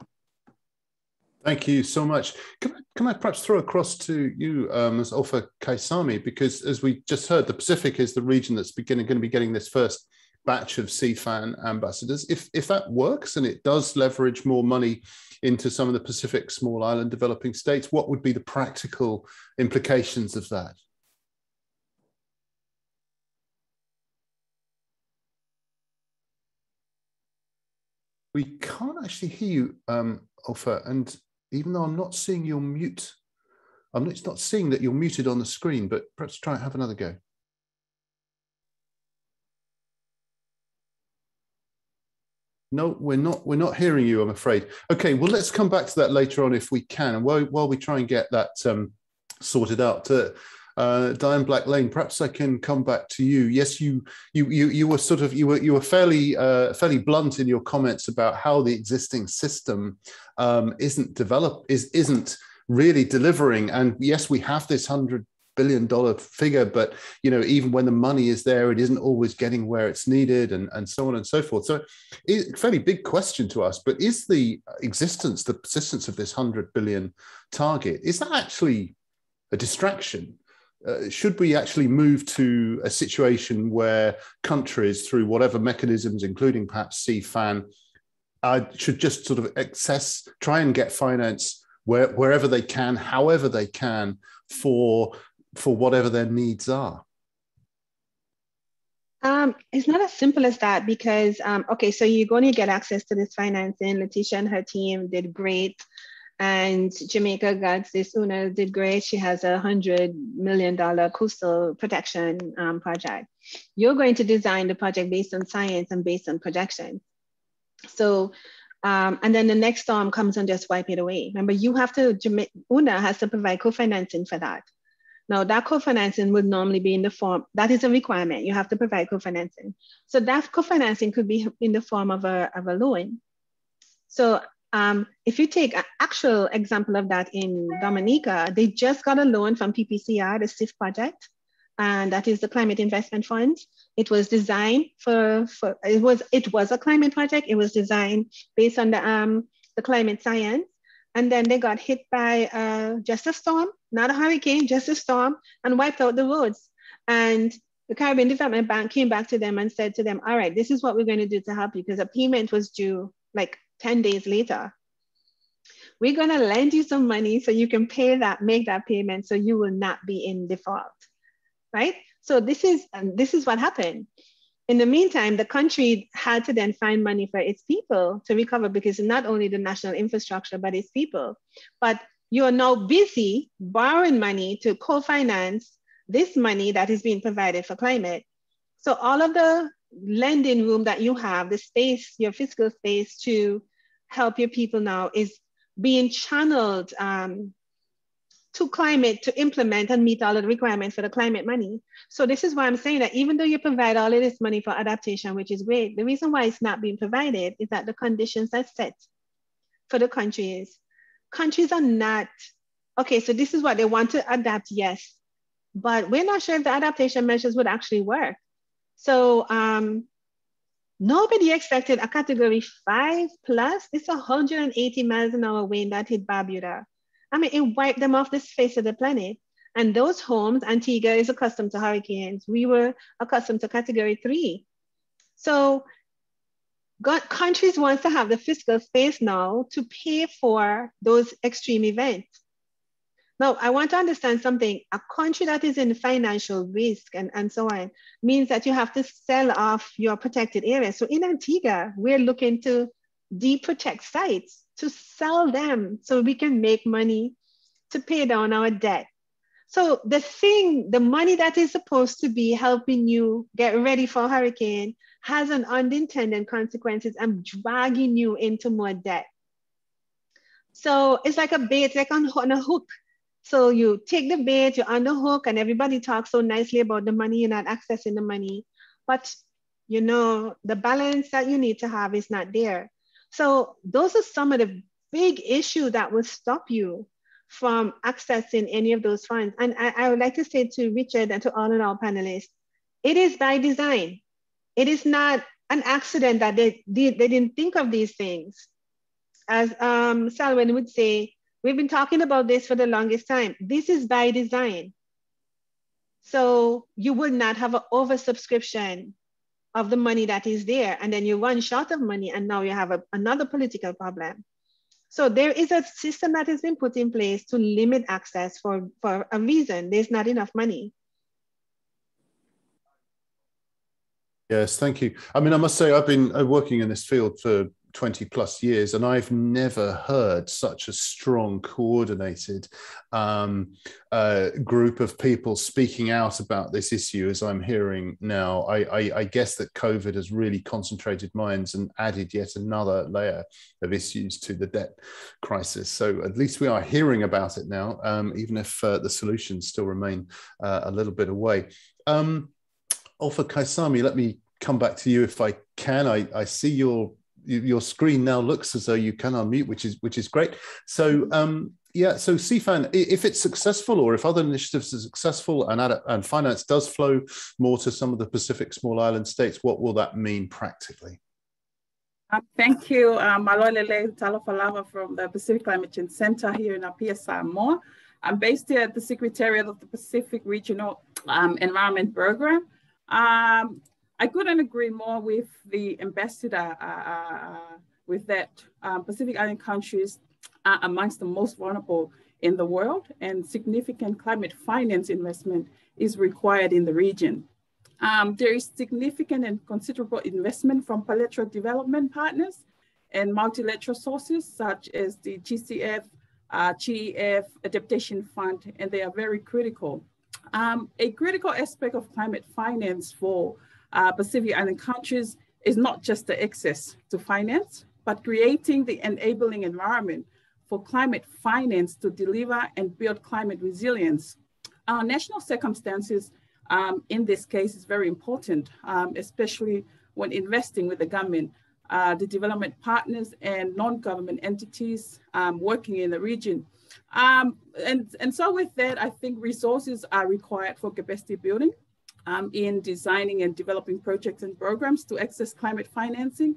Thank you so much. Can I perhaps throw across to you, Ms. Ofer Kaisami, because as we just heard, the Pacific is the region that's going to be getting this first batch of CFAN ambassadors. If that works and it does leverage more money into some of the Pacific small island developing states, what would be the practical implications of that? We can't actually hear you, Ofer, and even though I'm not seeing your mute, it's not seeing that you're muted on the screen, but perhaps try and have another go. No, we're not hearing you, I'm afraid. Okay, well, let's come back to that later on if we can. And while we try and get that sorted out, Diane Black-Lane, perhaps I can come back to you. Yes, you were fairly blunt in your comments about how the existing system isn't really delivering. And yes, we have this $100 billion figure, but even when the money is there, it isn't always getting where it's needed, and so on and so forth. So it's a fairly big question to us, but is the persistence of this 100 billion target, is that actually a distraction? Should we actually move to a situation where countries, through whatever mechanisms, including perhaps CFAN, should just sort of try and get finance wherever they can, however they can, for whatever their needs are? It's not as simple as that, because, okay, so you're going to get access to this financing. Letitia and her team did great. And Jamaica got this, Una did great. She has a $100 million coastal protection project. You're going to design the project based on science and based on projection. So, and then the next storm comes and just wipe it away. Remember, Una has to provide co-financing for that. Now, that co-financing would normally be in the form, that is a requirement. You have to provide co-financing. So that co-financing could be in the form of a loan. So if you take an actual example of that in Dominica, they just got a loan from PPCR, the SIF project, and that is the Climate Investment Fund. It was designed it was a climate project. It was designed based on the climate science. And then they got hit by just a storm, not a hurricane, just a storm, and wiped out the roads. And the Caribbean Development Bank came back to them and said to them, all right, this is what we're going to do to help you, because a payment was due like 10 days later. We're going to lend you some money so you can make that payment, so you will not be in default, right? So this is what happened. In the meantime, the country had to then find money for its people to recover, because not only the national infrastructure, but its people. But you are now busy borrowing money to co-finance this money that is being provided for climate. So all of the lending room that you have, the space, your fiscal space to help your people now is being channeled to climate to implement and meet all of the requirements for the climate money. So this is why I'm saying that even though you provide all of this money for adaptation, which is great, the reason why it's not being provided is that the conditions are set for the countries. Countries are not, okay, so this is what they want to adapt, yes, but we're not sure if the adaptation measures would actually work. So nobody expected a category 5 plus. It's 180 miles an hour wind that hit Barbuda. I mean, it wiped them off the face of the planet. And those homes, Antigua is accustomed to hurricanes. We were accustomed to category 3. So countries want to have the fiscal space now to pay for those extreme events. Now, I want to understand something. A country that is in financial risk and so on means that you have to sell off your protected areas. So in Antigua, we're looking to deprotect sites, to sell them so we can make money to pay down our debt. So the money that is supposed to be helping you get ready for a hurricane has an unintended consequences and dragging you into more debt. So it's like a bait, like on a hook. So you take the bait, you're on the hook, and everybody talks so nicely about the money, you're not accessing the money. But you know, the balance that you need to have is not there. So those are some of the big issues that will stop you from accessing any of those funds. And I would like to say to Richard and to all of our panelists, it is by design. It is not an accident that they didn't think of these things. As Salwen would say, we've been talking about this for the longest time. This is by design. So you will not have an oversubscription of the money that is there, and then you run short of money, and now you have another political problem. So there is a system that has been put in place to limit access for a reason. There's not enough money. Yes, thank you. I mean, I must say, I've been working in this field for 20 plus years, and I've never heard such a strong, coordinated group of people speaking out about this issue as I'm hearing now. I guess that COVID has really concentrated minds and added yet another layer of issues to the debt crisis. So at least we are hearing about it now, even if the solutions still remain a little bit away. Olfa Kaisami, let me come back to you if I can. I see your screen now looks as though you can unmute, which is great. So yeah, so CFAN, if it's successful, or if other initiatives are successful and finance does flow more to some of the Pacific small island states, what will that mean practically? Thank you, Malolele Talofalava from the Pacific Climate Change Center here in Apia Samoa. I'm based here at the Secretariat of the Pacific Regional Environment Program. I couldn't agree more with the ambassador with that Pacific Island countries are amongst the most vulnerable in the world, and significant climate finance investment is required in the region. There is significant and considerable investment from bilateral development partners and multilateral sources such as the GCF, GEF, Adaptation Fund, and they are very critical. A critical aspect of climate finance for Pacific Island countries is not just the access to finance, but creating the enabling environment for climate finance to deliver and build climate resilience. Our national circumstances in this case is very important, especially when investing with the government, the development partners and non-government entities working in the region. And so with that, I think resources are required for capacity building in designing and developing projects and programs to access climate financing.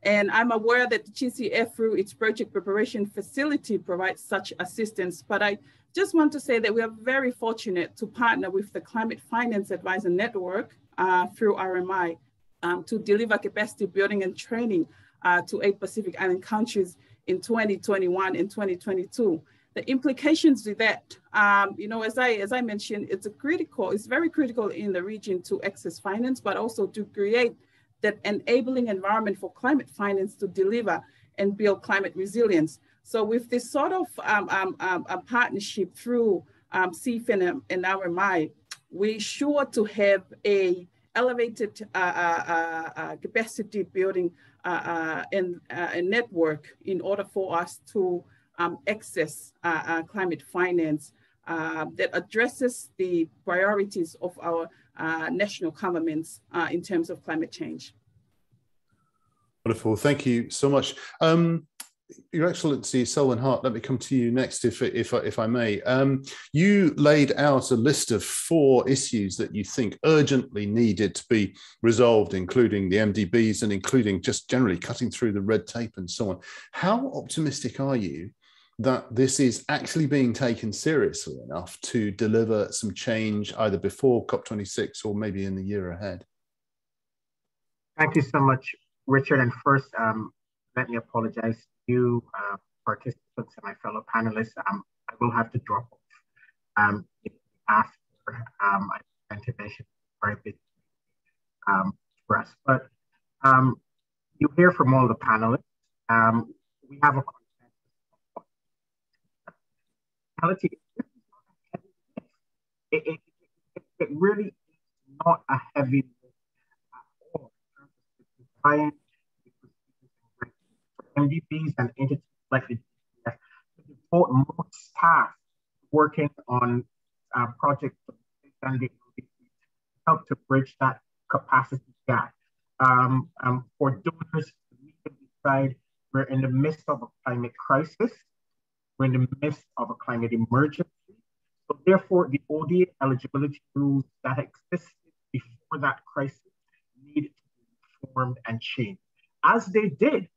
And I'm aware that the GCF through its project preparation facility provides such assistance, but I just want to say that we are very fortunate to partner with the Climate Finance Advisor Network through RMI to deliver capacity building and training to 8 Pacific Island countries in 2021 and 2022. The implications with that, you know, as I mentioned, it's very critical in the region to access finance, but also to create that enabling environment for climate finance to deliver and build climate resilience. So with this sort of partnership through CFAN and RMI, we're sure to have a elevated capacity building and a network in order for us to access climate finance that addresses the priorities of our national governments in terms of climate change. Wonderful, thank you so much. Your Excellency, Selwyn Hart, let me come to you next, if I may. You laid out a list of 4 issues that you think urgently needed to be resolved, including the MDBs and including just generally cutting through the red tape and so on. How optimistic are you that this is actually being taken seriously enough to deliver some change either before COP26 or maybe in the year ahead? Thank you so much, Richard, and first, let me apologize to you, participants and my fellow panelists. I will have to drop off after my intervention. Very big for us, but you hear from all the panelists. We have a consensus. It really is not a heavy lift at all in terms of MDPs and entities like the GPF to devote more staff working on projects and the help to bridge that capacity gap. For donors to meet and decide, we're in the midst of a climate crisis. We're in the midst of a climate emergency. So therefore, the ODA eligibility rules that existed before that crisis need to be reformed and changed, as they did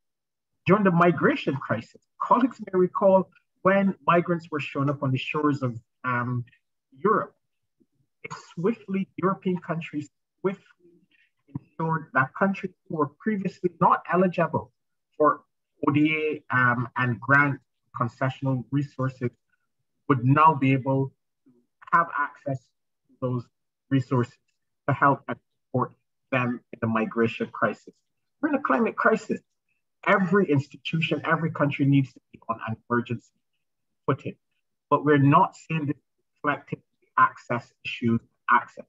during the migration crisis. Colleagues may recall when migrants were shown up on the shores of Europe, European countries swiftly ensured that countries who were previously not eligible for ODA and grant concessional resources would now be able to have access to those resources to help and support them in the migration crisis. We're in a climate crisis. Every institution, every country needs to be on an emergency footing, but we're not seeing this reflected in the access issues, access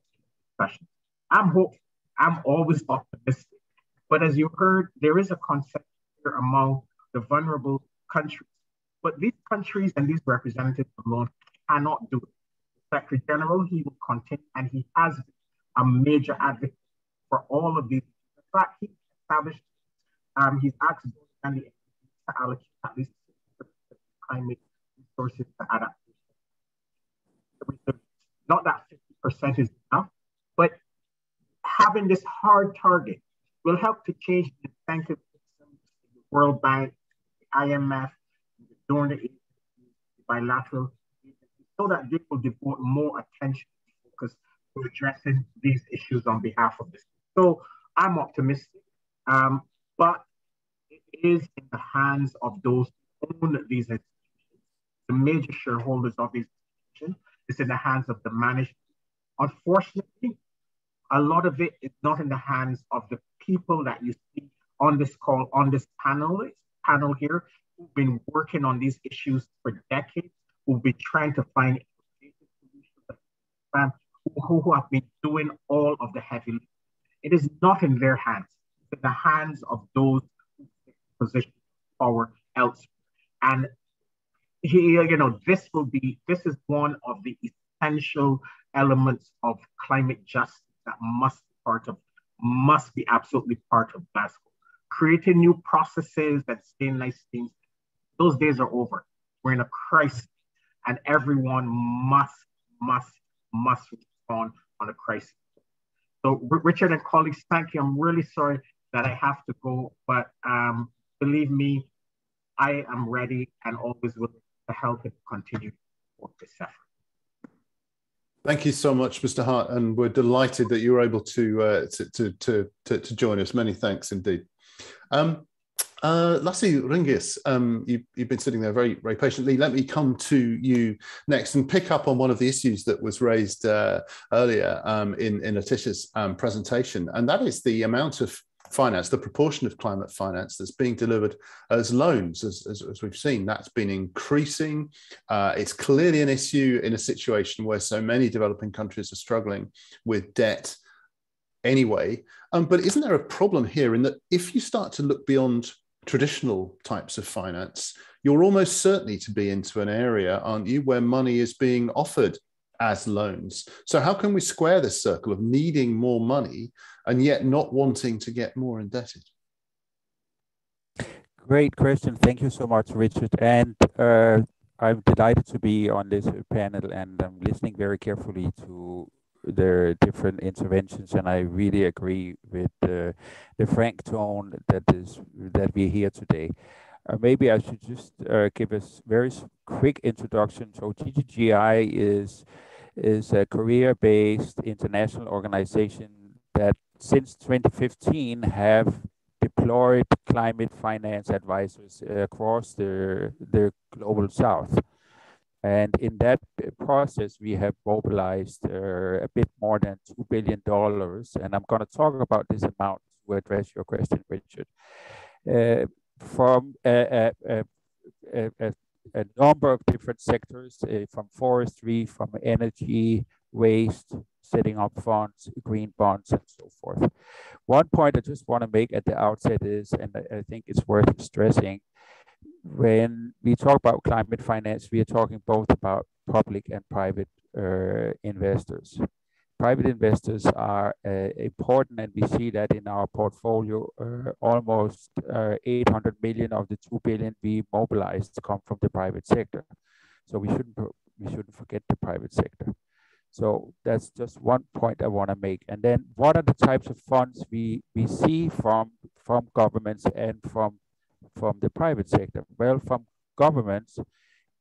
discussions. I'm hopeful. I'm always optimistic, but as you heard, there is a concept here among the vulnerable countries. But these countries and these representatives alone cannot do it. The Secretary General, he will continue, and he has been a major advocate for all of these. In fact, he established, he's asked and the to allocate at least climate resources to adaptation. Not that 50% is enough, but having this hard target will help to change the incentive systems, the World Bank, the IMF, the donor agencies, the bilateral agencies, so that they will devote more attention and focus to addressing these issues on behalf of this. So I'm optimistic, but it is in the hands of those who own these institutions, the major shareholders of these institutions. It's in the hands of the management. Unfortunately, a lot of it is not in the hands of the people that you see on this call, on this panel here, who've been working on these issues for decades, who've been trying to find solutions, who have been doing all of the heavy lifting. It is not in their hands. It's in the hands of those who take position of power elsewhere. And here, this is one of the essential elements of climate justice that must be absolutely part of Glasgow. Creating new processes and saying nice things, those days are over. We're in a crisis, and everyone must respond on a crisis. So Richard and colleagues, thank you. I'm really sorry that I have to go, but believe me, I am ready and always willing to help and continue to support this effort. Thank you so much, Mr. Hart, and we're delighted that you were able to join us. Many thanks indeed. Lassie Ringis, you've been sitting there very, very patiently. Let me come to you next and pick up on one of the issues that was raised earlier in Letitia's presentation, and that is the amount of finance, the proportion of climate finance that's being delivered as loans, as we've seen. That's been increasing. It's clearly an issue in a situation where so many developing countries are struggling with debt anyway. But isn't there a problem here in that if you start to look beyond traditional types of finance, you're almost certainly to be into an area, aren't you, where money is being offered as loans? So how can we square this circle of needing more money and yet not wanting to get more indebted? Great question. Thank you so much, Richard. And I'm delighted to be on this panel, and I'm listening very carefully to the different interventions, and I really agree with the frank tone that we hear today. Maybe I should just give a very quick introduction. So GGGI is a Korea-based international organization that since 2015 have deployed climate finance advisors across the global south. And in that process, we have mobilized a bit more than $2 billion. And I'm going to talk about this amount to address your question, Richard. From a number of different sectors, from forestry, from energy, waste, setting up funds, green bonds, and so forth. One point I just want to make at the outset is, and I think it's worth stressing, when we talk about climate finance, we are talking both about public and private investors. Private investors are important, and we see that in our portfolio. Almost 800 million of the 2 billion we mobilized come from the private sector. So we shouldn't forget the private sector. So that's just one point I want to make. And then what are the types of funds we see from governments and from the private sector? Well, from governments,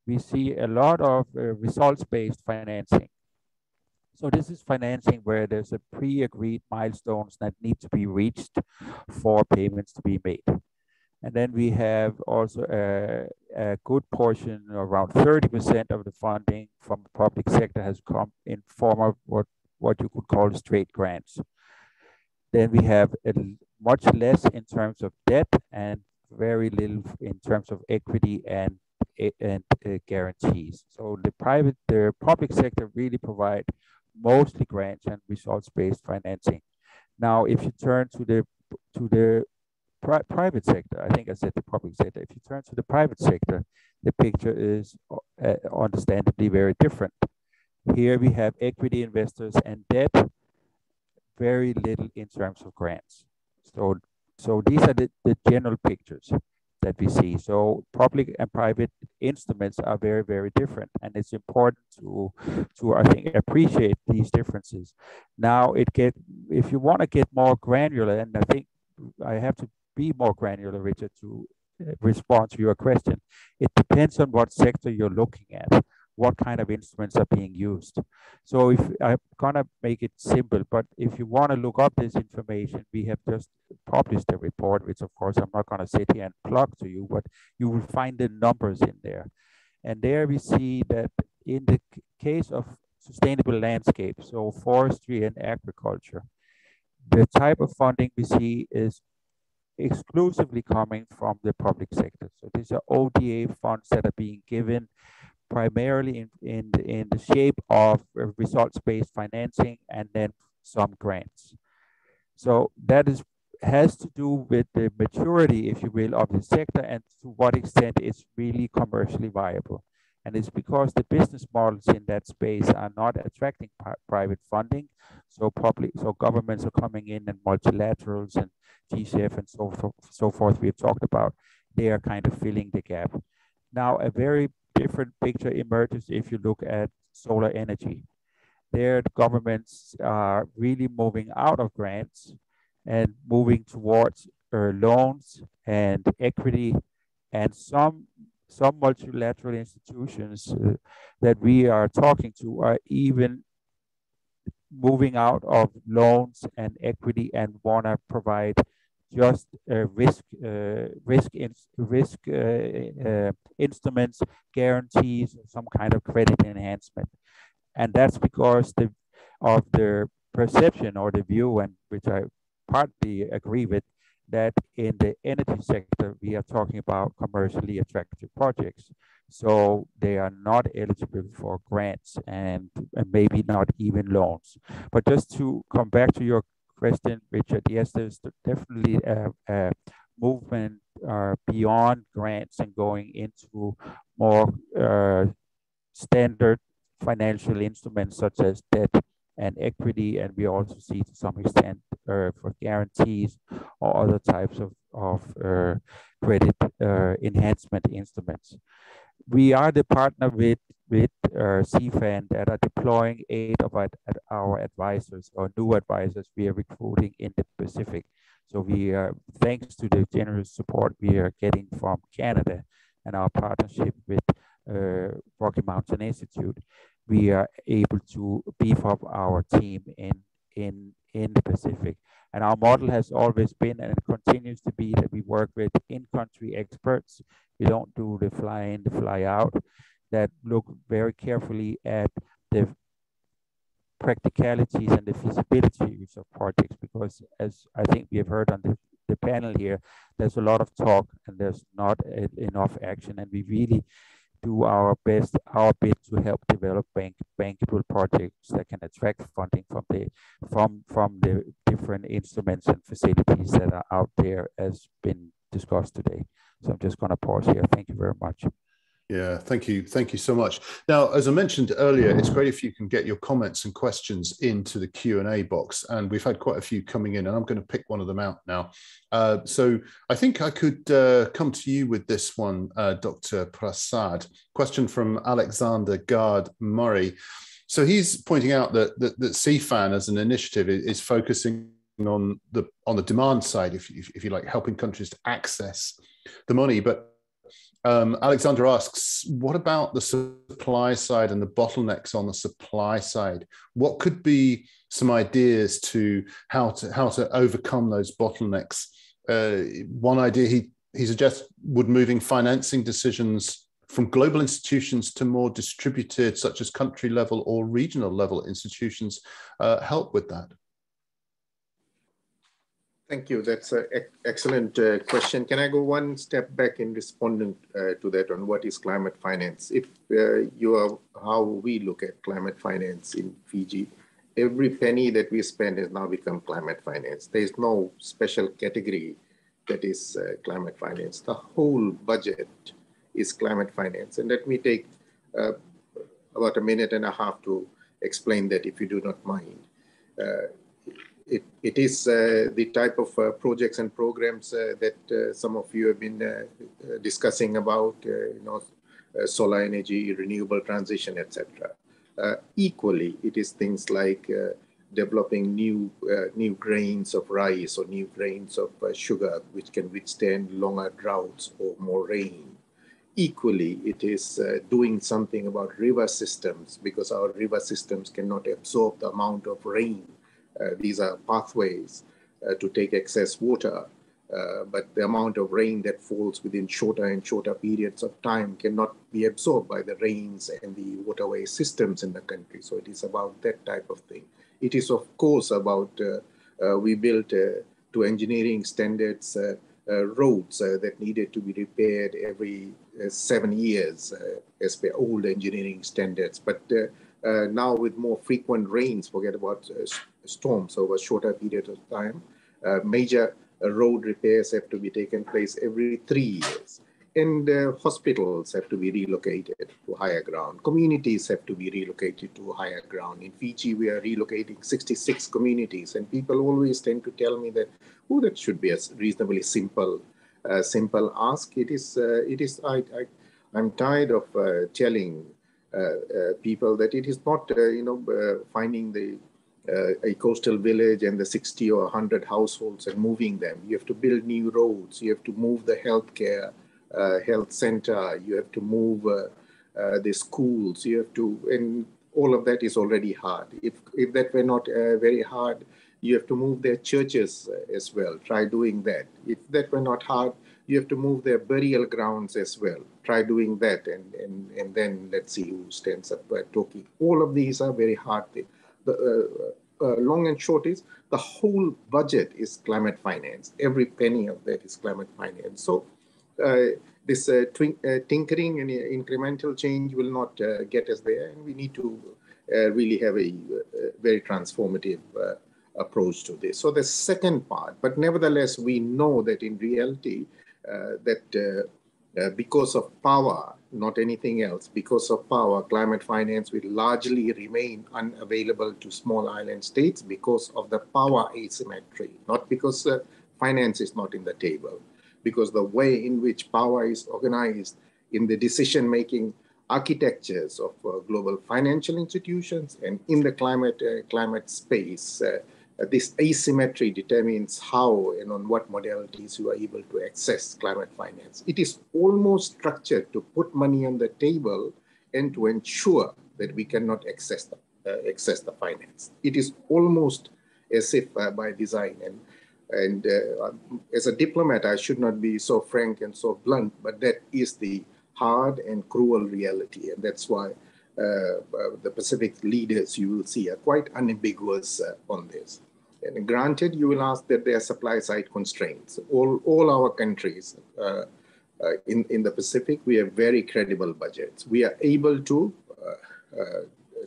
we see a lot of results-based financing. So this is financing where there's a pre-agreed milestones that need to be reached for payments to be made. And then we have also a good portion, around 30% of the funding from the public sector has come in form of what you could call straight grants. Then we have much less in terms of debt and very little in terms of equity and guarantees. So the public sector really provide mostly grants and results-based financing. Now, if you turn to the private sector, I think I said the public sector. If you turn to the private sector, the picture is understandably very different. Here we have equity investors and debt, very little in terms of grants. So these are the general pictures that we see. So public and private instruments are very, very different. And it's important to I think, appreciate these differences. Now, if you want to get more granular, and I think I have to be more granular, Richard, to respond to your question, it depends on what sector you're looking at, what kind of instruments are being used. So if I'm gonna make it simple, but if you want to look up this information, we have just published a report, which of course I'm not gonna sit here and plug to you, but you will find the numbers in there. And there we see that in the case of sustainable landscape, so forestry and agriculture, the type of funding we see is exclusively coming from the public sector. So these are ODA funds that are being given primarily in the shape of results-based financing and then some grants. So that has to do with the maturity, if you will, of the sector and to what extent it's really commercially viable. And it's because the business models in that space are not attracting private funding. So governments are coming in and multilaterals and GCF and so forth we've talked about. They are kind of filling the gap. Now, a very different picture emerges if you look at solar energy. There, the governments are really moving out of grants and moving towards loans and equity, and some multilateral institutions that we are talking to are even moving out of loans and equity and want to provide just risk instruments, guarantees, some kind of credit enhancement. And that's because of the perception or the view, and which I partly agree with, that in the energy sector, we are talking about commercially attractive projects. So they are not eligible for grants and maybe not even loans. But just to come back to your question, Richard, yes, there's definitely a movement beyond grants and going into more standard financial instruments such as debt and equity, and we also see to some extent for guarantees or other types of credit enhancement instruments. We are the partner with CFAN that are deploying 8 of our advisors or new advisors we are recruiting in the Pacific. So we are, thanks to the generous support we are getting from Canada and our partnership with Rocky Mountain Institute, we are able to beef up our team in in the Pacific. And our model has always been, and it continues to be, that we work with in-country experts. We don't do the fly in, the fly out, that look very carefully at the practicalities and the feasibility of projects, because as I think we have heard on the panel here, there's a lot of talk and there's not enough action, and we really do our bit to help develop bankable projects that can attract funding from the different instruments and facilities that are out there, as been discussed today. So I'm just going to pause here. Thank you very much. Yeah, thank you so much. Now, as I mentioned earlier, it's great if you can get your comments and questions into the Q&A box, and we've had quite a few coming in, and I'm going to pick one of them out now. So I think I could come to you with this one, Dr. Prasad. Question from Alexander Gard Murray. So he's pointing out that CFAN as an initiative is focusing on the demand side, if you like, helping countries to access the money, but Alexander asks, what about the supply side and the bottlenecks on the supply side? What could be some ideas to how to overcome those bottlenecks? One idea he suggests, would moving financing decisions from global institutions to more distributed, such as country level or regional level institutions, help with that? Thank you. That's an excellent question. Can I go one step back in responding to that on what is climate finance? If you are how we look at climate finance in Fiji, every penny that we spend has now become climate finance. There is no special category that is climate finance. The whole budget is climate finance. And let me take about a minute and a half to explain that, if you do not mind. It is the type of projects and programs that some of you have been discussing about, solar energy, renewable transition, etc. Equally, it is things like developing new grains of rice or new grains of sugar, which can withstand longer droughts or more rain. Equally, it is doing something about river systems, because our river systems cannot absorb the amount of rain. These are pathways to take excess water, but the amount of rain that falls within shorter and shorter periods of time cannot be absorbed by the rains and the waterway systems in the country. So it is about that type of thing. It is, of course, about we built to engineering standards roads that needed to be repaired every 7 years as per old engineering standards. But now with more frequent rains, forget about storms over shorter periods of time, major road repairs have to be taken place every 3 years. And hospitals have to be relocated to higher ground. Communities have to be relocated to higher ground. In Fiji, we are relocating 66 communities. And people always tend to tell me that, oh, that should be a reasonably simple ask. I'm tired of telling people that it is not, finding a coastal village and the 60 or 100 households and moving them. You have to build new roads. You have to move the health center. You have to move the schools. You have to, and all of that is already hard. If that were not very hard, you have to move their churches as well. Try doing that. If that were not hard, you have to move their burial grounds as well. Try doing that, and then let's see who stands up talking. All of these are very hard things. The long and short is the whole budget is climate finance. Every penny of that is climate finance. So this tinkering and incremental change will not get us there, and we need to really have a very transformative approach to this. So the second part, but nevertheless, we know that in reality, because of power, not anything else, because of power, climate finance will largely remain unavailable to small island states because of the power asymmetry, not because finance is not in the table, because the way in which power is organized in the decision-making architectures of global financial institutions and in the climate space, this asymmetry determines how and on what modalities you are able to access climate finance. It is almost structured to put money on the table and to ensure that we cannot access the finance. It is almost as if by design. And as a diplomat, I should not be so frank and so blunt, but that is the hard and cruel reality. And that's why the Pacific leaders you will see are quite unambiguous on this. And granted, you will ask that there are supply side constraints. All our countries in the Pacific, we have very credible budgets. We are able to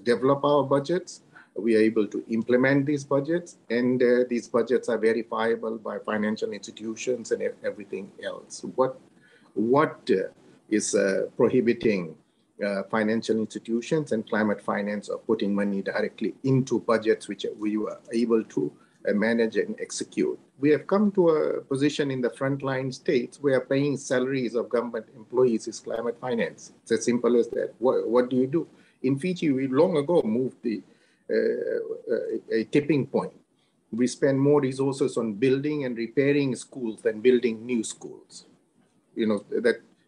develop our budgets. We are able to implement these budgets, and these budgets are verifiable by financial institutions and everything else. What is prohibiting financial institutions and climate finance of putting money directly into budgets which we were able to manage and execute? We have come to a position in the frontline states where paying salaries of government employees is climate finance. It's as simple as that. What do you do? In Fiji, we long ago moved a tipping point. We spend more resources on building and repairing schools than building new schools. You know,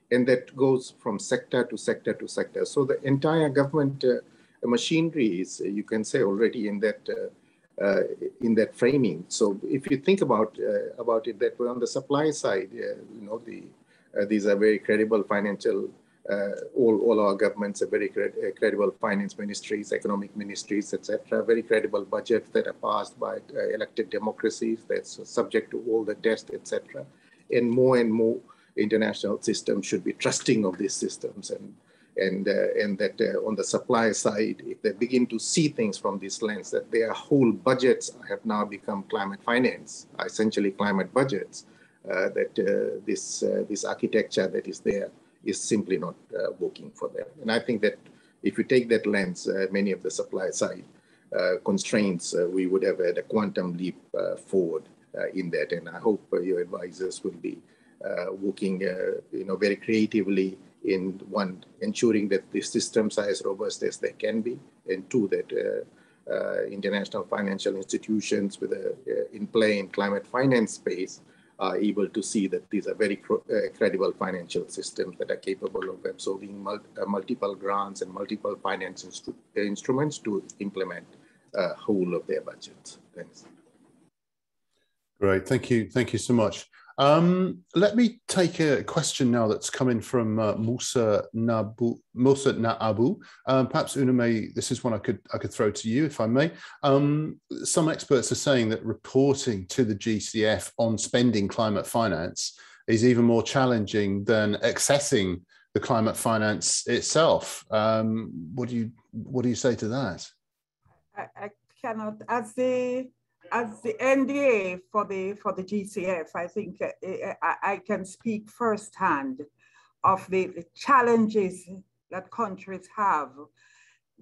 that goes from sector to sector to sector. So the entire government machinery is, you can say, already in that framing. So if you think about it that way, on the supply side, you know, these are very credible financial. All our governments are very credible finance ministries, economic ministries, etc. Very credible budgets that are passed by elected democracies that's subject to all the tests, etc. And more international systems should be trusting of these systems, and that on the supply side, if they begin to see things from this lens, that their whole budgets have now become climate finance, essentially climate budgets, that this architecture that is there is simply not working for them. And I think that if you take that lens, many of the supply side constraints, we would have had a quantum leap forward in that. And I hope your advisors will be working you know, very creatively in one, ensuring that the systems are as robust as they can be, and two, that international financial institutions with in play in climate finance space are able to see that these are very credible financial systems that are capable of absorbing multiple grants and multiple finance instruments to implement whole of their budgets. Thanks. Great, thank you so much. Let me take a question now that's come in from Musa Naabu. Perhaps Uname, this is one I could throw to you, if I may. Some experts are saying that reporting to the GCF on spending climate finance is even more challenging than accessing the climate finance itself. What do you say to that? I cannot, as the NDA for the GCF, I think I can speak firsthand of the challenges that countries have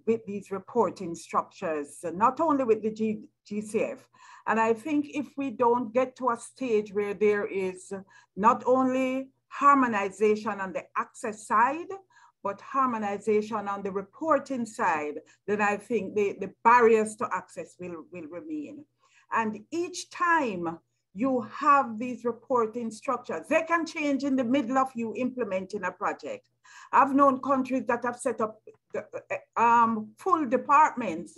with these reporting structures, not only with the GCF. And I think if we don't get to a stage where there is not only harmonization on the access side, but harmonization on the reporting side, then I think the barriers to access will remain. And each time you have these reporting structures, they can change in the middle of you implementing a project. I've known countries that have set up full departments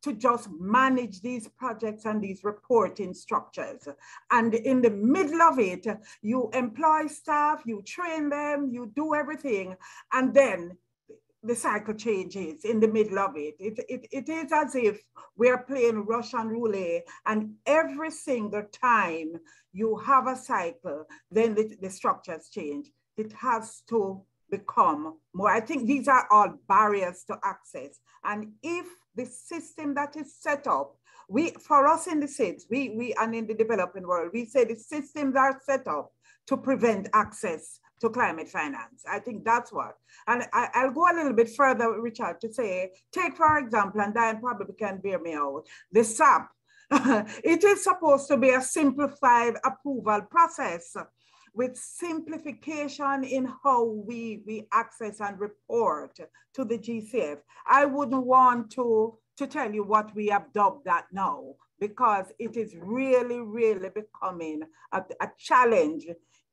to just manage these projects and these reporting structures. And in the middle of it, you employ staff, you train them, you do everything, and then the cycle changes in the middle of it. It is as if we're playing Russian roulette, and every single time you have a cycle, then the structures change. It has to become more. I think these are all barriers to access. And if the system that is set up, for us in the States, and in the developing world, we say the systems are set up to prevent access to climate finance. I think that's what. And I'll go a little bit further, Richard, to say, take for example, and Diane probably can bear me out, the SAP. It is supposed to be a simplified approval process with simplification in how we access and report to the GCF. I wouldn't want to tell you what we have dubbed that now, because it is really, really becoming a challenge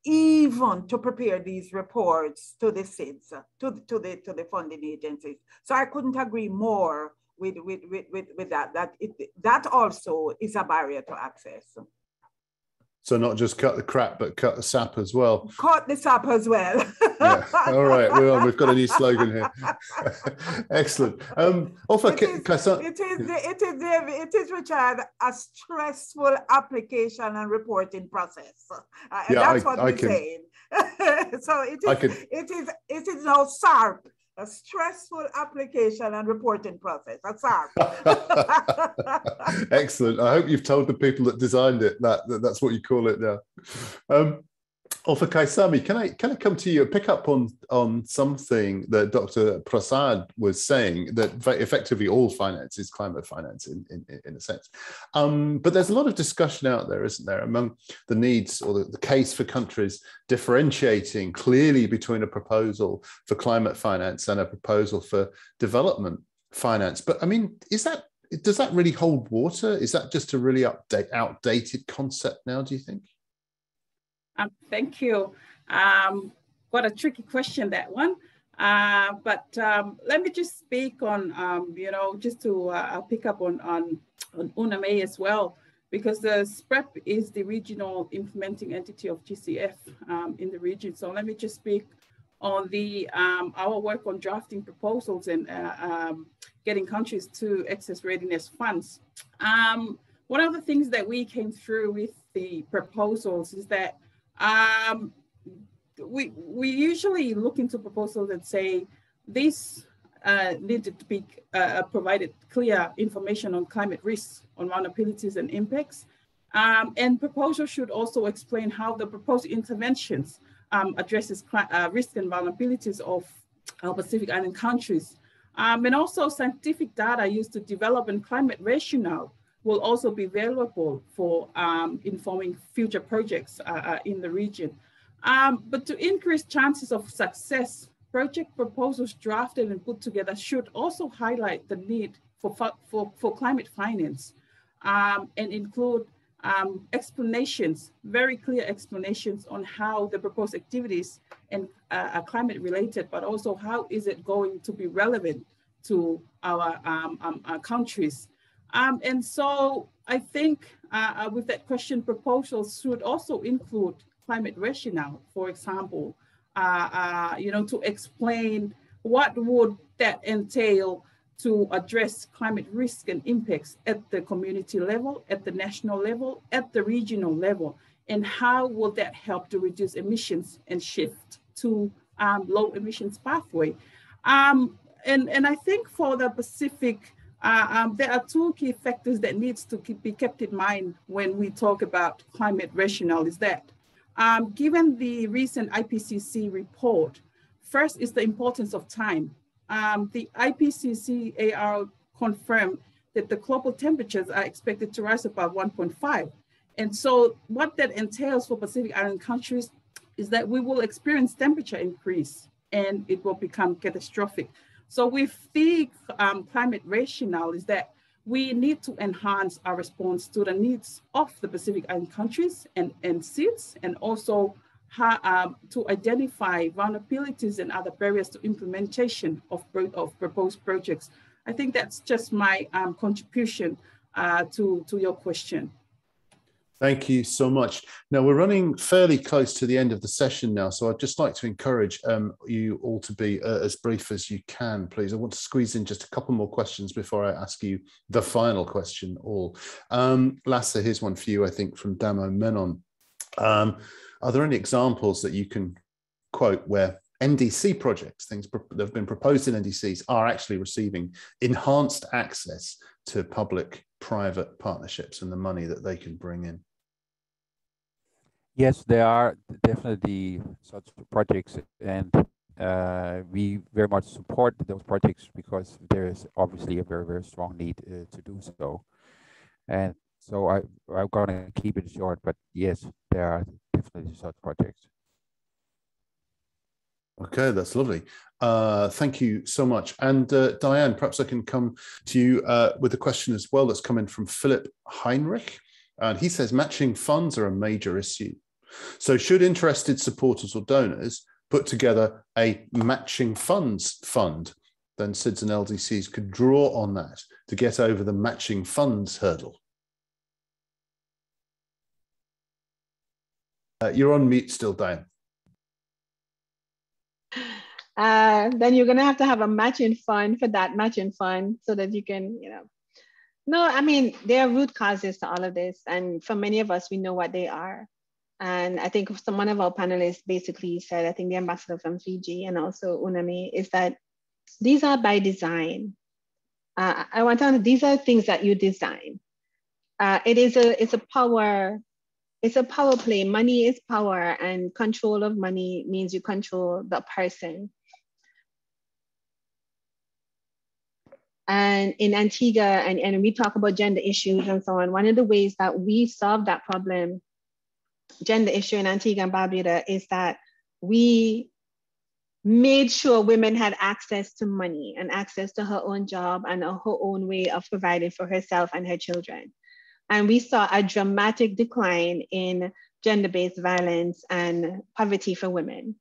even to prepare these reports to the SIDS, to the funding agencies. So I couldn't agree more that also is a barrier to access. So not just cut the crap, but cut the sap as well. Cut the sap as well. Yeah. All right. We've got a new slogan here. Excellent. It is, Richard, a stressful application and reporting process. And that's what we're saying. So it is now SARP. A stressful application and reporting process. That's SARP. Excellent. I hope you've told the people that designed it that's what you call it now. For Kaisami, can I come to you and pick up on something that Dr. Prasad was saying, that effectively all finance is climate finance in a sense. But there's a lot of discussion out there, isn't there, among the needs or the case for countries differentiating clearly between a proposal for climate finance and a proposal for development finance. But I mean, does that really hold water? Is that just a really outdated concept now, do you think? Thank you. What a tricky question, that one. But let me just speak on, just to pick up on UNAME as well, because the SPREP is the regional implementing entity of GCF in the region. So let me just speak on our work on drafting proposals and getting countries to access readiness funds. One of the things that we came through with the proposals is that we usually look into proposals and say this needed to be provided clear information on climate risks, on vulnerabilities and impacts. And proposals should also explain how the proposed interventions addresses risk and vulnerabilities of our Pacific Island countries. And also scientific data used to develop and climate rationale will also be valuable for informing future projects in the region. But to increase chances of success, project proposals drafted and put together should also highlight the need for climate finance and include explanations, very clear explanations on how the proposed activities and are climate related, but also how is it going to be relevant to our countries. And so I think with that question, proposals should also include climate rationale, for example, to explain what would that entail to address climate risk and impacts at the community level, at the national level, at the regional level, and how will that help to reduce emissions and shift to low emissions pathway. And I think for the Pacific, there are two key factors that needs to be kept in mind when we talk about climate rationale is that given the recent IPCC report, first is the importance of time. The IPCC AR confirmed that the global temperatures are expected to rise above 1.5. And so what that entails for Pacific Island countries is that we will experience temperature increase and it will become catastrophic. So with the climate rationale is that we need to enhance our response to the needs of the Pacific Island countries and SEEDs, and also to identify vulnerabilities and other barriers to implementation of proposed projects. I think that's just my contribution to your question. Thank you so much. Now we're running fairly close to the end of the session now, so I'd just like to encourage you all to be as brief as you can, please. I want to squeeze in just a couple more questions before I ask you the final question all. Lasse, here's one for you, I think, from Damo Menon. Are there any examples that you can quote where NDC projects, things that have been proposed in NDCs, are actually receiving enhanced access to public-private partnerships and the money that they can bring in? Yes, there are definitely such projects, and we very much support those projects because there is obviously a very, very strong need to do so. And so I'm going to keep it short, but yes, there are definitely such projects. Okay, that's lovely. Thank you so much. And Diane, perhaps I can come to you with a question as well that's coming from Philip Heinrich. And he says, matching funds are a major issue. So should interested supporters or donors put together a matching funds fund then SIDS and LDCs could draw on that to get over the matching funds hurdle. You're on mute still, Diane. Then you're going to have a matching fund for that matching fund so that you can, No, I mean, there are root causes to all of this. And for many of us, we know what they are. And I think one of our panelists basically said, I think the ambassador from Fiji and also Unami, is that these are by design. I want to know, these are things that you design. It's a power play. Money is power, and control of money means you control the person. And in Antigua, and we talk about gender issues and so on, one of the ways that we solve that problem, gender issue in Antigua and Barbuda, is that we made sure women had access to money and access to her own job and her own way of providing for herself and her children. And we saw a dramatic decline in gender-based violence and poverty for women.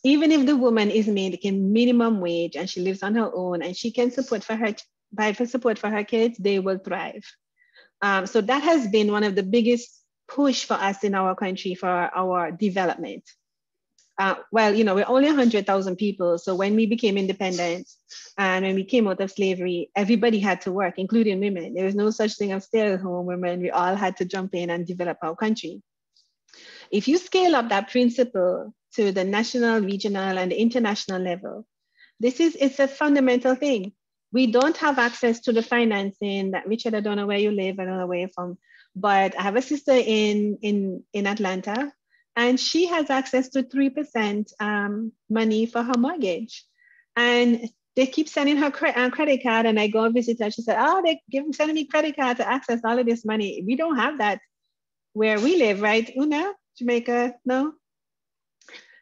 Even if the woman is making minimum wage and she lives on her own and she can provide for support for her kids, they will thrive. So that has been one of the biggest push for us in our country for our development. Well, we're only 100,000 people. So when we became independent and when we came out of slavery, everybody had to work, including women. There was no such thing as stay-at-home women. We all had to jump in and develop our country. If you scale up that principle to the national, regional, and international level, it's a fundamental thing. We don't have access to the financing that, Richard, I don't know where you live, I don't know where you're from, but I have a sister in Atlanta, and she has access to 3% money for her mortgage. And they keep sending her credit card, and I go and visit her. She said, oh, sending me credit card to access all of this money. We don't have that where we live, right, Una? Jamaica, no?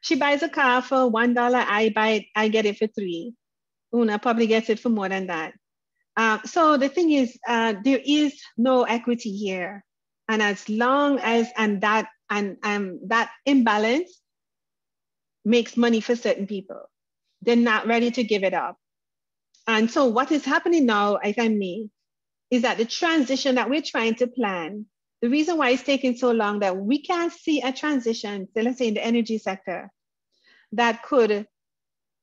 She buys a car for $1, I get it for $3. Una probably gets it for more than that. So the thing is, there is no equity here. And as long as, that imbalance makes money for certain people, they're not ready to give it up. And so what is happening now, if I may, is that the transition that we're trying to plan, the reason why it's taking so long, that we can't see a transition, so let's say in the energy sector, that could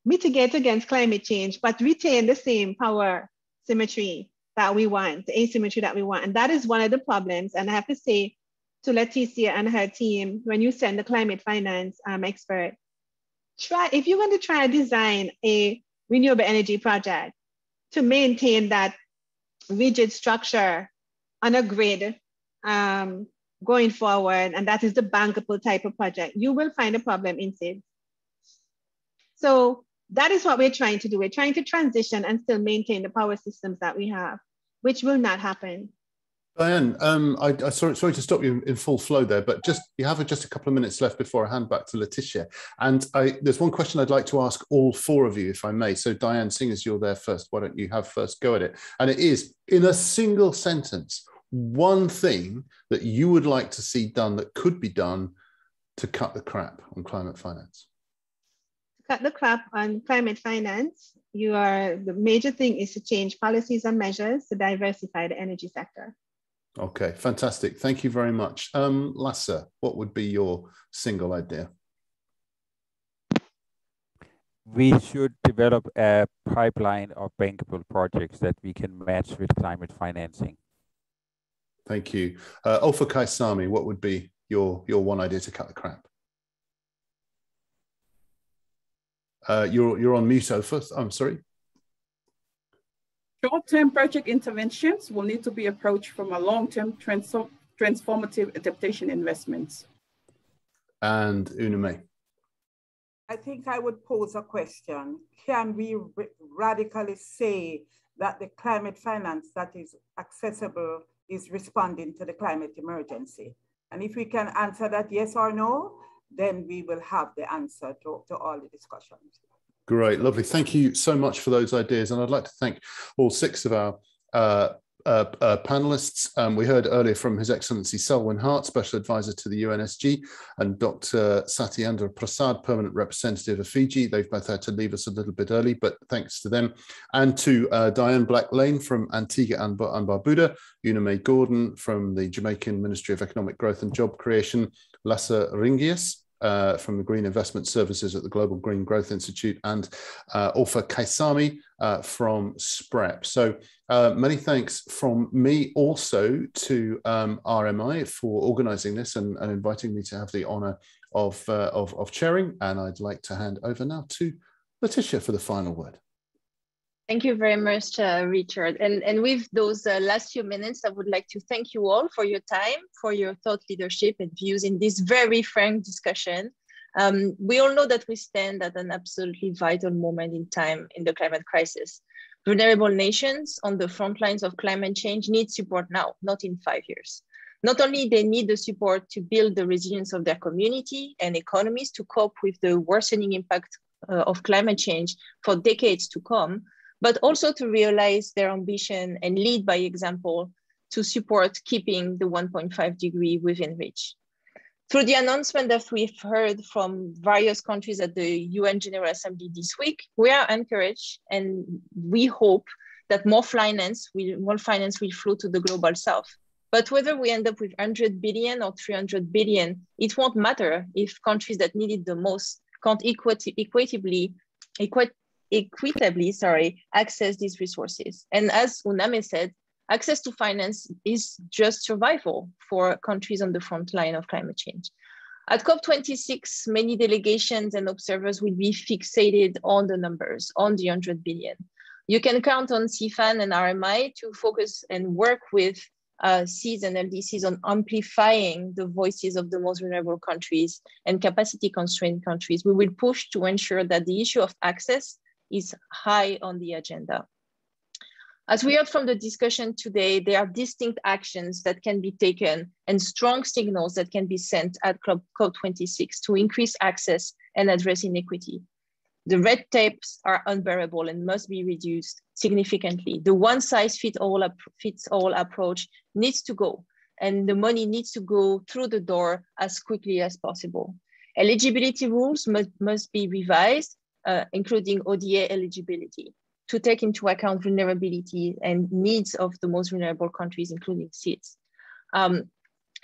mitigate against climate change, but retain the same power symmetry that we want, the asymmetry that we want. And that is one of the problems. And I have to say to Leticia and her team, when you send the climate finance expert, if you're going to try to design a renewable energy project to maintain that rigid structure on a grid going forward, and that is the bankable type of project, you will find a problem in SIDS. So that is what we're trying to do. We're trying to transition and still maintain the power systems that we have, which will not happen. Diane, sorry to stop you in full flow there, but you have just a couple of minutes left before I hand back to Leticia. And there's one question I'd like to ask all four of you, if I may. So Diane, seeing as you're there first, why don't you have first go at it? And it is, in a single sentence, one thing that you would like to see done that could be done to cut the crap on climate finance. Cut the crap on climate finance. The major thing is to change policies and measures to diversify the energy sector. Okay, fantastic. Thank you very much. Lasse, what would be your single idea? We should develop a pipeline of bankable projects that we can match with climate financing. Thank you. Olfa Kaisami, what would be your one idea to cut the crap? You're on mute, Olfa. I'm sorry. Short-term project interventions will need to be approached from a long-term transformative adaptation investments. And Una May. I think I would pose a question. Can we radically say that the climate finance that is accessible is responding to the climate emergency? And if we can answer that yes or no, then we will have the answer to all the discussions. Great, lovely. Thank you so much for those ideas. And I'd like to thank all six of our panelists. We heard earlier from His Excellency Selwyn Hart, Special Advisor to the UNSG, and Dr. Satyendra Prasad, Permanent Representative of Fiji. They've both had to leave us a little bit early, but thanks to them. And to Diane Black-Lane from Antigua and Barbuda, Una May Gordon from the Jamaican Ministry of Economic Growth and Job Creation, Lassa Ringius from the Green Investment Services at the Global Green Growth Institute, and Orfa Kaisami from SPREP. So many thanks from me also to RMI for organising this and inviting me to have the honour of chairing. And I'd like to hand over now to Letitia for the final word. Thank you very much, Richard. And with those last few minutes, I would like to thank you all for your time, for your thought leadership and views in this very frank discussion. We all know that we stand at an absolutely vital moment in time in the climate crisis. Vulnerable nations on the front lines of climate change need support now, not in 5 years. Not only they need the support to build the resilience of their community and economies to cope with the worsening impact of climate change for decades to come, but also to realize their ambition and lead by example to support keeping the 1.5 degree within reach. Through the announcement that we've heard from various countries at the UN General Assembly this week, we are encouraged and we hope that more finance will flow to the global south. But whether we end up with 100 billion or 300 billion, it won't matter if countries that need it the most can't equitably access these resources. And as Uname said, access to finance is just survival for countries on the front line of climate change. At COP26, many delegations and observers will be fixated on the numbers, on the 100 billion. You can count on CFAN and RMI to focus and work with Seeds and LDCs on amplifying the voices of the most vulnerable countries and capacity constrained countries. We will push to ensure that the issue of access is high on the agenda. As we heard from the discussion today, there are distinct actions that can be taken and strong signals that can be sent at COP26 to increase access and address inequity. The red tapes are unbearable and must be reduced significantly. The one-size-fits-all approach needs to go, and the money needs to go through the door as quickly as possible. Eligibility rules must be revised, including ODA eligibility, to take into account vulnerability and needs of the most vulnerable countries, including seeds.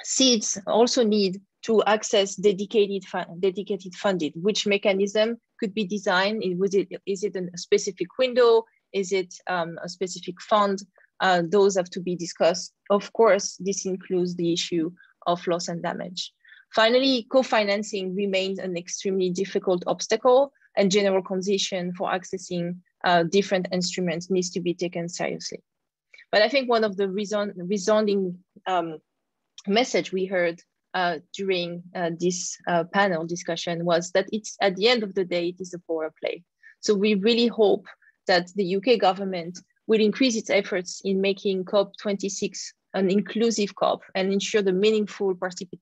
Seeds also need to access dedicated funding. Which mechanism could be designed? Is it a specific window? Is it a specific fund? Those have to be discussed. Of course, this includes the issue of loss and damage. Finally, co-financing remains an extremely difficult obstacle, and general condition for accessing different instruments needs to be taken seriously. But I think one of the resounding message we heard during this panel discussion was that it's, at the end of the day, it is a power play. So we really hope that the UK government will increase its efforts in making COP26 an inclusive COP and ensure the meaningful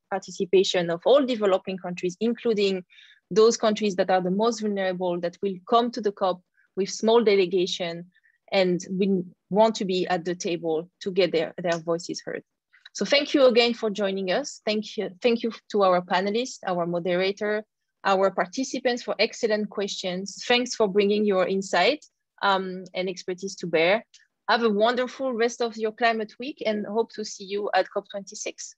participation of all developing countries, including those countries that are the most vulnerable, that will come to the COP with small delegation, and we want to be at the table to get their voices heard. So thank you again for joining us. Thank you to our panelists, our moderator, our participants for excellent questions. Thanks for bringing your insight and expertise to bear. Have a wonderful rest of your climate week and hope to see you at COP26.